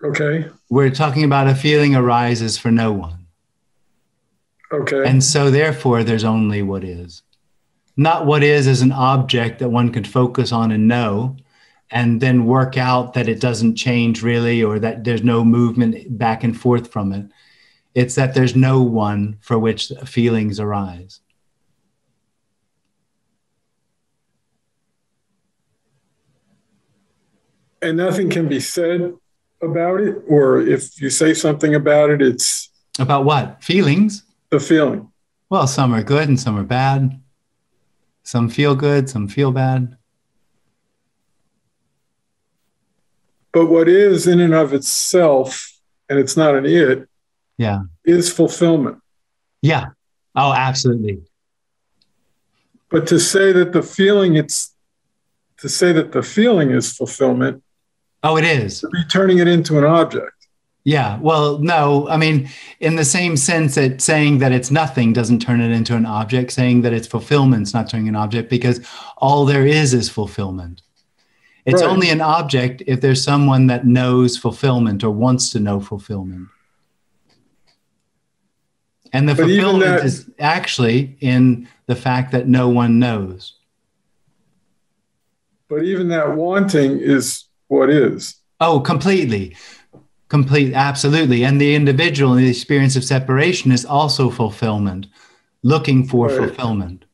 Okay. We're talking about a feeling arises for no one. Okay. And so, therefore, there's only what is. Not what is as an object that one could focus on and know, and then work out that it doesn't change really, or that there's no movement back and forth from it. It's that there's no one for which feelings arise. And nothing can be said about it, or if you say something about it, it's... About what? Feelings? The feeling. Well, some are good and some are bad. Some feel good, some feel bad. But what is in and of itself, and it's not an it, yeah, is fulfillment. Yeah. Oh, absolutely. But to say that the feeling is fulfillment. Oh, it is. To be turning it into an object. Yeah. Well, no, I mean, in the same sense that saying that it's nothing doesn't turn it into an object, saying that it's fulfillment's not turning an object, because all there is fulfillment. It's right. Only an object if there's someone that knows fulfillment or wants to know fulfillment. And the fulfillment is actually in the fact that no one knows. But even that wanting is what is. Oh, completely. Absolutely. And the individual in the experience of separation is also fulfillment, looking for right. fulfillment.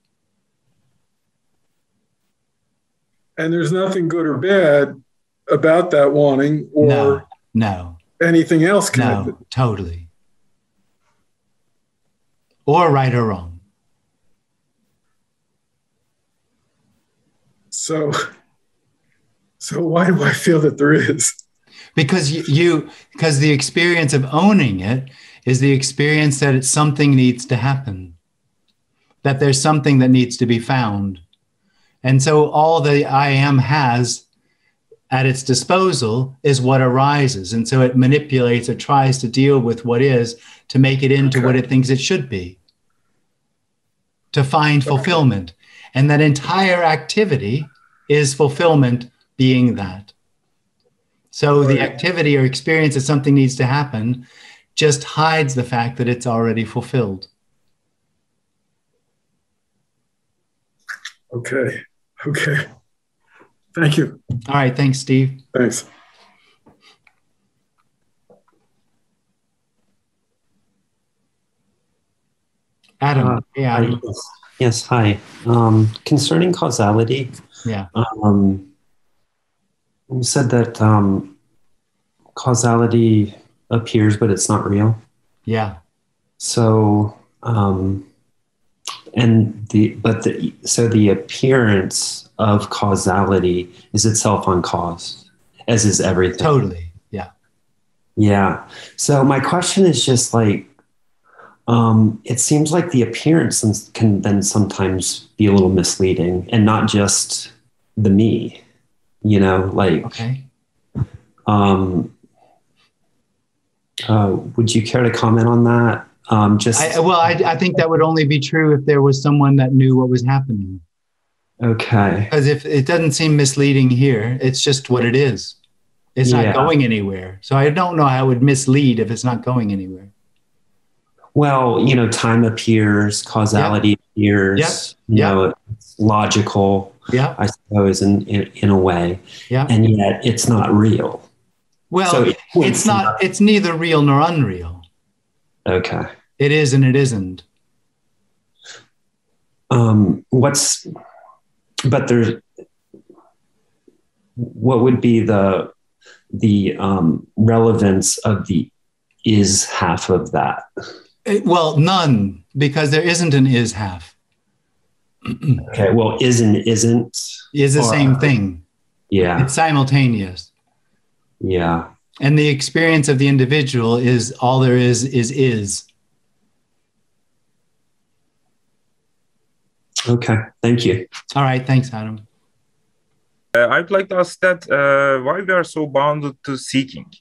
And there's nothing good or bad about that wanting or no. anything else connected. No, totally. Or right or wrong. So why do I feel that there is? Because because the experience of owning it is the experience that something needs to happen, that there's something that needs to be found. And so all the I am has at its disposal is what arises. And so it manipulates or tries to deal with what is to make it into what it thinks it should be, to find fulfillment. And that entire activity is fulfillment being that. So the activity or experience that something needs to happen just hides the fact that it's already fulfilled. Okay. Thank you. All right. Thanks, Steve. Thanks. Adam. Yeah. Yes. Hi. Concerning causality. Yeah. You said that causality appears, but it's not real. Yeah. So, the appearance of causality is itself uncaused, as is everything. Totally. Yeah. Yeah. So my question is just like, it seems like the appearance can then sometimes be a little misleading, and not just the me. You know, like, okay. Would you care to comment on that? I think that would only be true if there was someone that knew what was happening. Okay. Because if it doesn't seem misleading here, it's just what it is. It's not going anywhere. So I don't know how it would mislead if it's not going anywhere. Well, you know, time appears, causality appears, you know, it's logical. Yeah, I suppose in a way. Yeah. And yet it's not real. Well, so it's not. It's neither real nor unreal. Okay. It is and it isn't. What would be the relevance of the is half of that? Well, none, because there isn't an is half. Okay, well, is and isn't is the same thing. Yeah. It's simultaneous. Yeah. And the experience of the individual is all there is. Okay, thank you. All right, thanks, Adam. I'd like to ask that why we are so bound to seeking?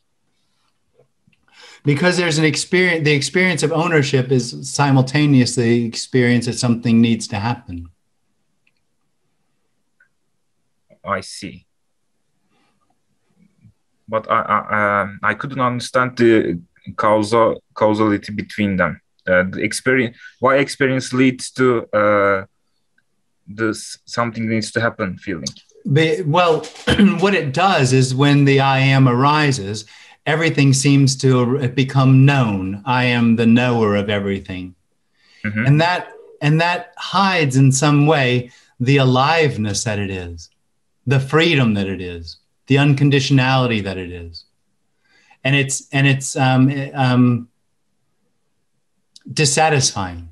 Because there's an experience, the experience of ownership is simultaneously the experience that something needs to happen. I see. But I couldn't understand the causality between them. The experience, why experience leads to this something needs to happen feeling. Well, what it does is when the I am arises, everything seems to become known. I am the knower of everything. Mm-hmm. And that hides in some way the aliveness that it is, the freedom that it is, the unconditionality that it is. And it's dissatisfying.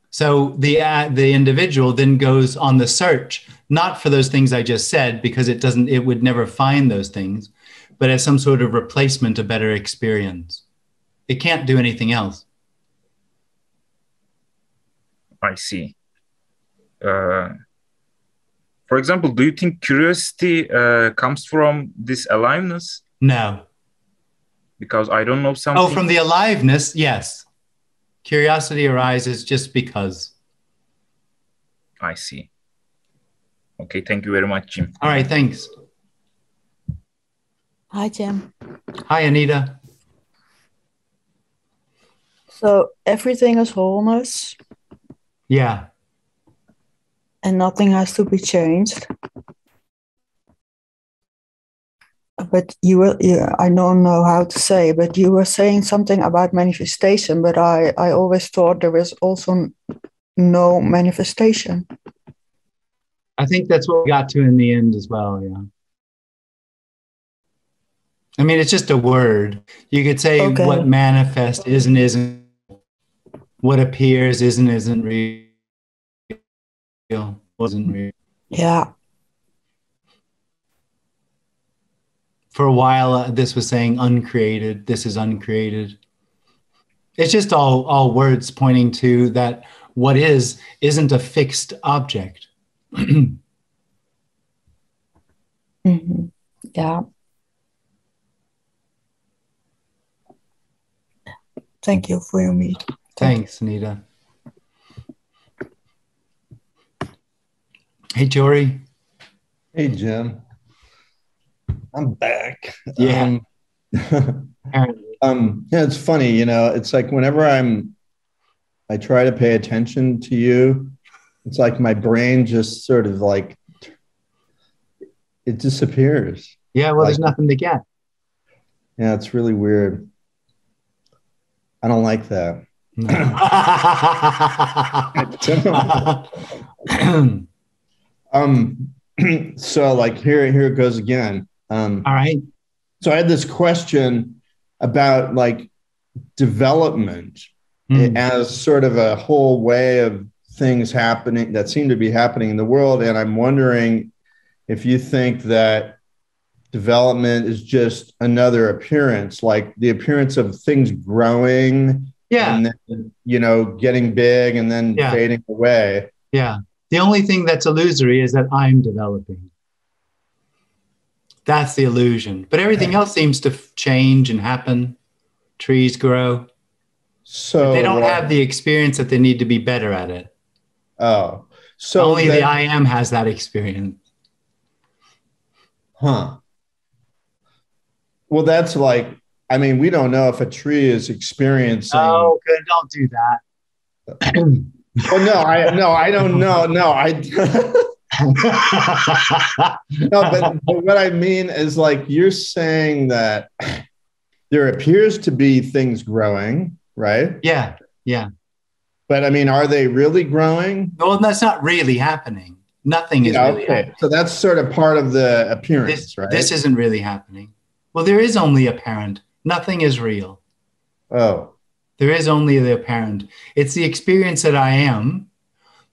So the individual then goes on the search, not for those things I just said, because it would never find those things, but as some sort of replacement, a better experience. It can't do anything else. I see. For example, do you think curiosity comes from this aliveness? No. Because I don't know something. Oh, from the aliveness, yes. Curiosity arises just because. I see. Okay, thank you very much, Jim. All right, thanks. Hi, Jim. Hi, Anita. So everything is wholeness. Yeah. And nothing has to be changed. But I don't know how to say, but you were saying something about manifestation, but I always thought there is also no manifestation. I think that's what we got to in the end as well, yeah. I mean, it's just a word. You could say what manifest is and isn't, what appears is and isn't real, wasn't real. Yeah. For a while, this was saying uncreated. This is uncreated. It's just all words pointing to that what isn't a fixed object. Mm-hmm. Yeah. Thank you for your meet. Thanks, Anita. Hey, Jory. Hey, Jim. I'm back. Yeah. Yeah, it's funny, it's like whenever I try to pay attention to you, it's like my brain just sort of like, it disappears. Yeah, well, there's nothing to get. Yeah, it's really weird. I don't like that. So like here it goes again. All right. So I had this question about like development as sort of a whole way of things happening that seem to be happening in the world. And I'm wondering if you think that development is just another appearance, like the appearance of things growing, and then, getting big and then fading away. Yeah. The only thing that's illusory is that I'm developing. That's the illusion. But everything else seems to change and happen. Trees grow. So but they don't have the experience that they need to be better at it. Oh. So only the I am has that experience. Huh. Well, that's like, I mean, we don't know if a tree is experiencing. Oh, good. Don't do that. Well, no, I don't know. No, no, but what I mean is like you're saying that there appears to be things growing, right? Yeah, yeah. But I mean, are they really growing? Well, that's not really happening. Nothing is really happening. So that's sort of part of the appearance, right? This isn't really happening. Well, there is only apparent. Nothing is real. Oh. There is only the apparent. It's the experience that I am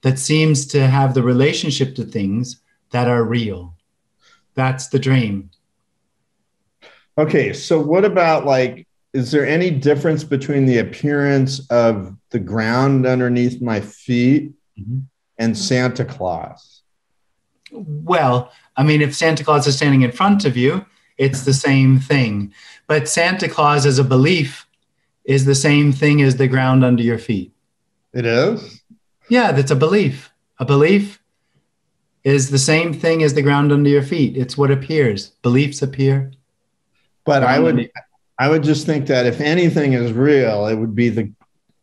that seems to have the relationship to things that are real. That's the dream. Okay, so what about like, is there any difference between the appearance of the ground underneath my feet and Santa Claus? Well, I mean, if Santa Claus is standing in front of you, it's the same thing. But Santa Claus as a belief is the same thing as the ground under your feet. It is? Yeah, that's a belief. A belief is the same thing as the ground under your feet. It's what appears. Beliefs appear. But I would just think that if anything is real, it would be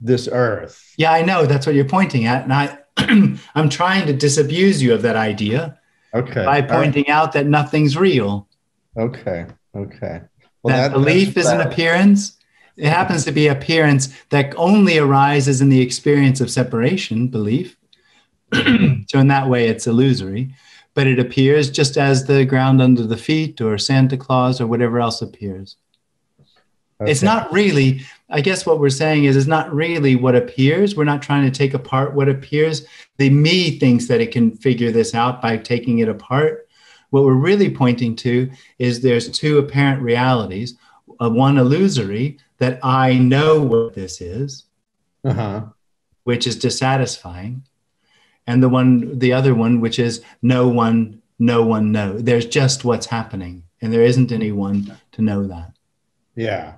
this earth. Yeah, I know. That's what you're pointing at. And I'm trying to disabuse you of that idea by pointing out that nothing's real. Okay. Well, that belief is an appearance. It happens to be appearance that only arises in the experience of separation, belief. So in that way, it's illusory. But it appears just as the ground under the feet or Santa Claus or whatever else appears. Okay. It's not really, I guess what we're saying is it's not really what appears. We're not trying to take apart what appears. The me thinks that it can figure this out by taking it apart. What we're really pointing to is there's two apparent realities. One illusory, that I know what this is, which is dissatisfying. And the other one, which is no one knows. There's just what's happening. And there isn't anyone to know that. Yeah.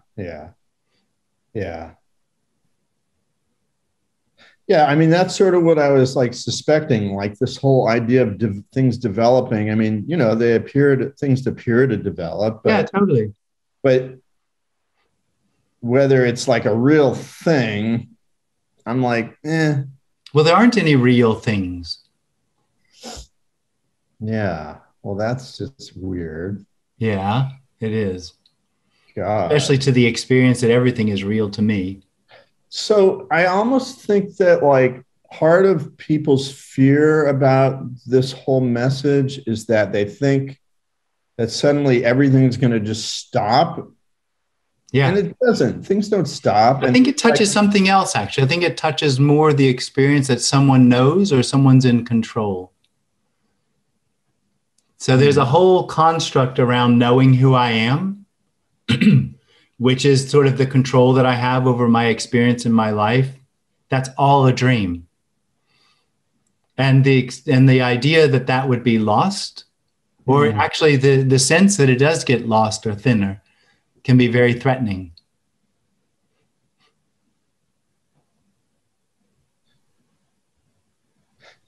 I mean, that's sort of what I was like suspecting, like this whole idea of things developing. I mean, you know, things appear to develop. But, yeah, totally. But whether it's like a real thing, I'm like, Well, there aren't any real things. Yeah. Well, that's just weird. Yeah, it is. God. Especially to the experience that everything is real to me. So I almost think that like part of people's fear about this whole message is that they think that suddenly everything's going to just stop. Yeah. And it doesn't. Things don't stop. I think it touches something else, actually. I think it touches more the experience that someone knows or someone's in control. So there's a whole construct around knowing who I am, which is sort of the control that I have over my experience in my life. That's all a dream. And the idea that that would be lost, or actually the sense that it does get lost or thinner, can be very threatening.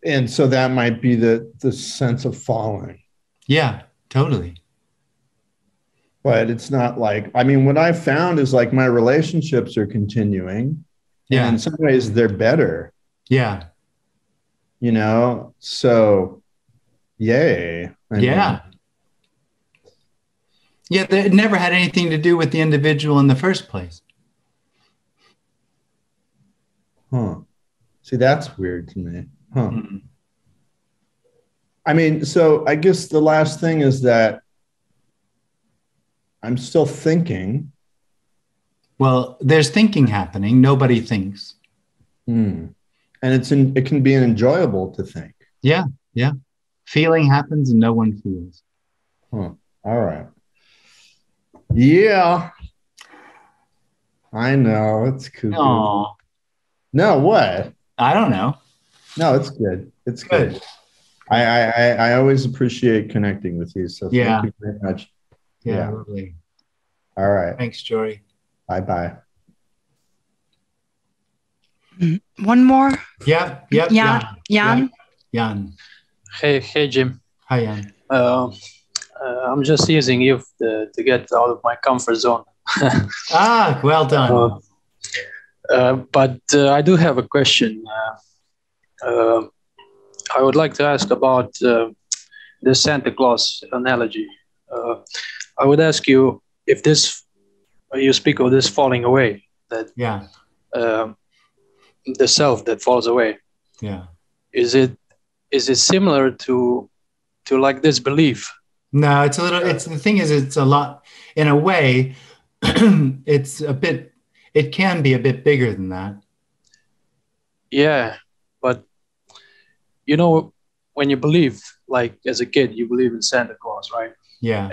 And so that might be the sense of falling. Yeah, totally. But it's not like, I mean, what I've found is like my relationships are continuing. Yeah. And in some ways they're better. Yeah. You know, so yay. Yeah, it never had anything to do with the individual in the first place. See, that's weird to me. I mean, so I guess the last thing is that I'm still thinking. Well, there's thinking happening. Nobody thinks. And it can be enjoyable to think. Yeah. Feeling happens and no one feels. All right. Yeah. I know. It's cool. Aww. No, what? I don't know. No, it's good. It's good. I always appreciate connecting with you. So thank you very much. Yeah, lovely. All right. Thanks, Jory. Bye-bye. One more? Yeah. Jan. Jan. Hey, Jim. Hi, Jan. I'm just using you to get out of my comfort zone. Well done. But I do have a question. I would like to ask about the Santa Claus analogy. I would ask you if you speak of this falling away, that the self that falls away. Yeah. Is it similar to like this belief? No, it's the thing is, it's a lot, in a way, it can be a bit bigger than that. Yeah, but you know, when you believe, like as a kid, you believe in Santa Claus, right? Yeah.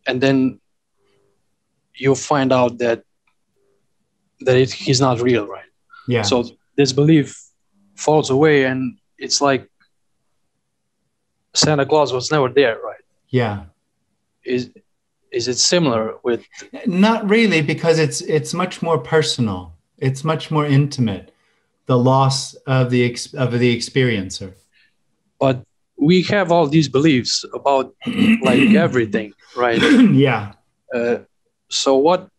And then you find out that he's not real, right? Yeah. So this belief falls away, and it's like Santa Claus was never there, right? Yeah. Is it similar with? Not really, because it's much more personal. It's much more intimate. The loss of the experiencer. But we have all these beliefs about like everything, right? Yeah. So what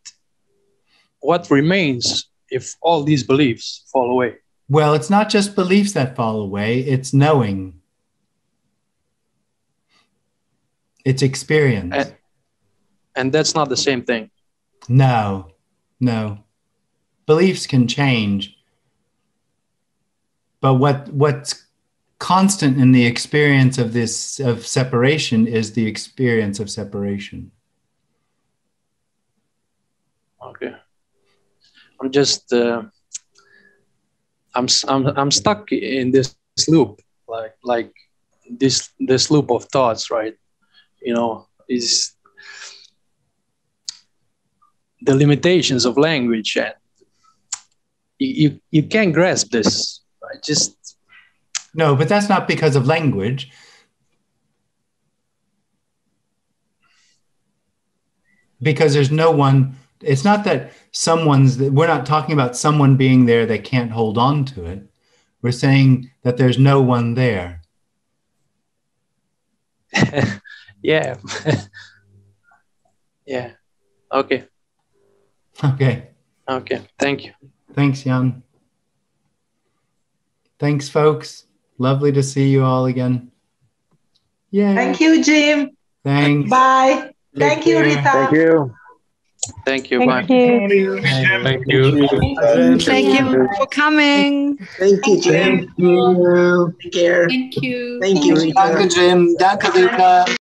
remains if all these beliefs fall away? Well, it's not just beliefs that fall away, it's knowing. It's experience. And that's not the same thing. No. Beliefs can change. But what's constant in the experience of separation is the experience of separation. Okay. I'm just I'm stuck in this loop, like this loop of thoughts, right? Is the limitations of language, and you can't grasp this. I just no, but that's not because of language. Because there's no one. It's not that we're not talking about someone being there that can't hold on to it. We're saying that there's no one there. Yeah. Yeah. Okay. Thank you. Thanks, Jan. Thanks, folks. Lovely to see you all again. Yeah. Thank you, Jim. Thanks. Bye. Thank you, Rita. Thank you. Thank you. Bye. Thank you. Thank you for coming. Thank you, Jim. Take care. Thank you. Thank you, Rita. Danke, Jim. Danke, Rita.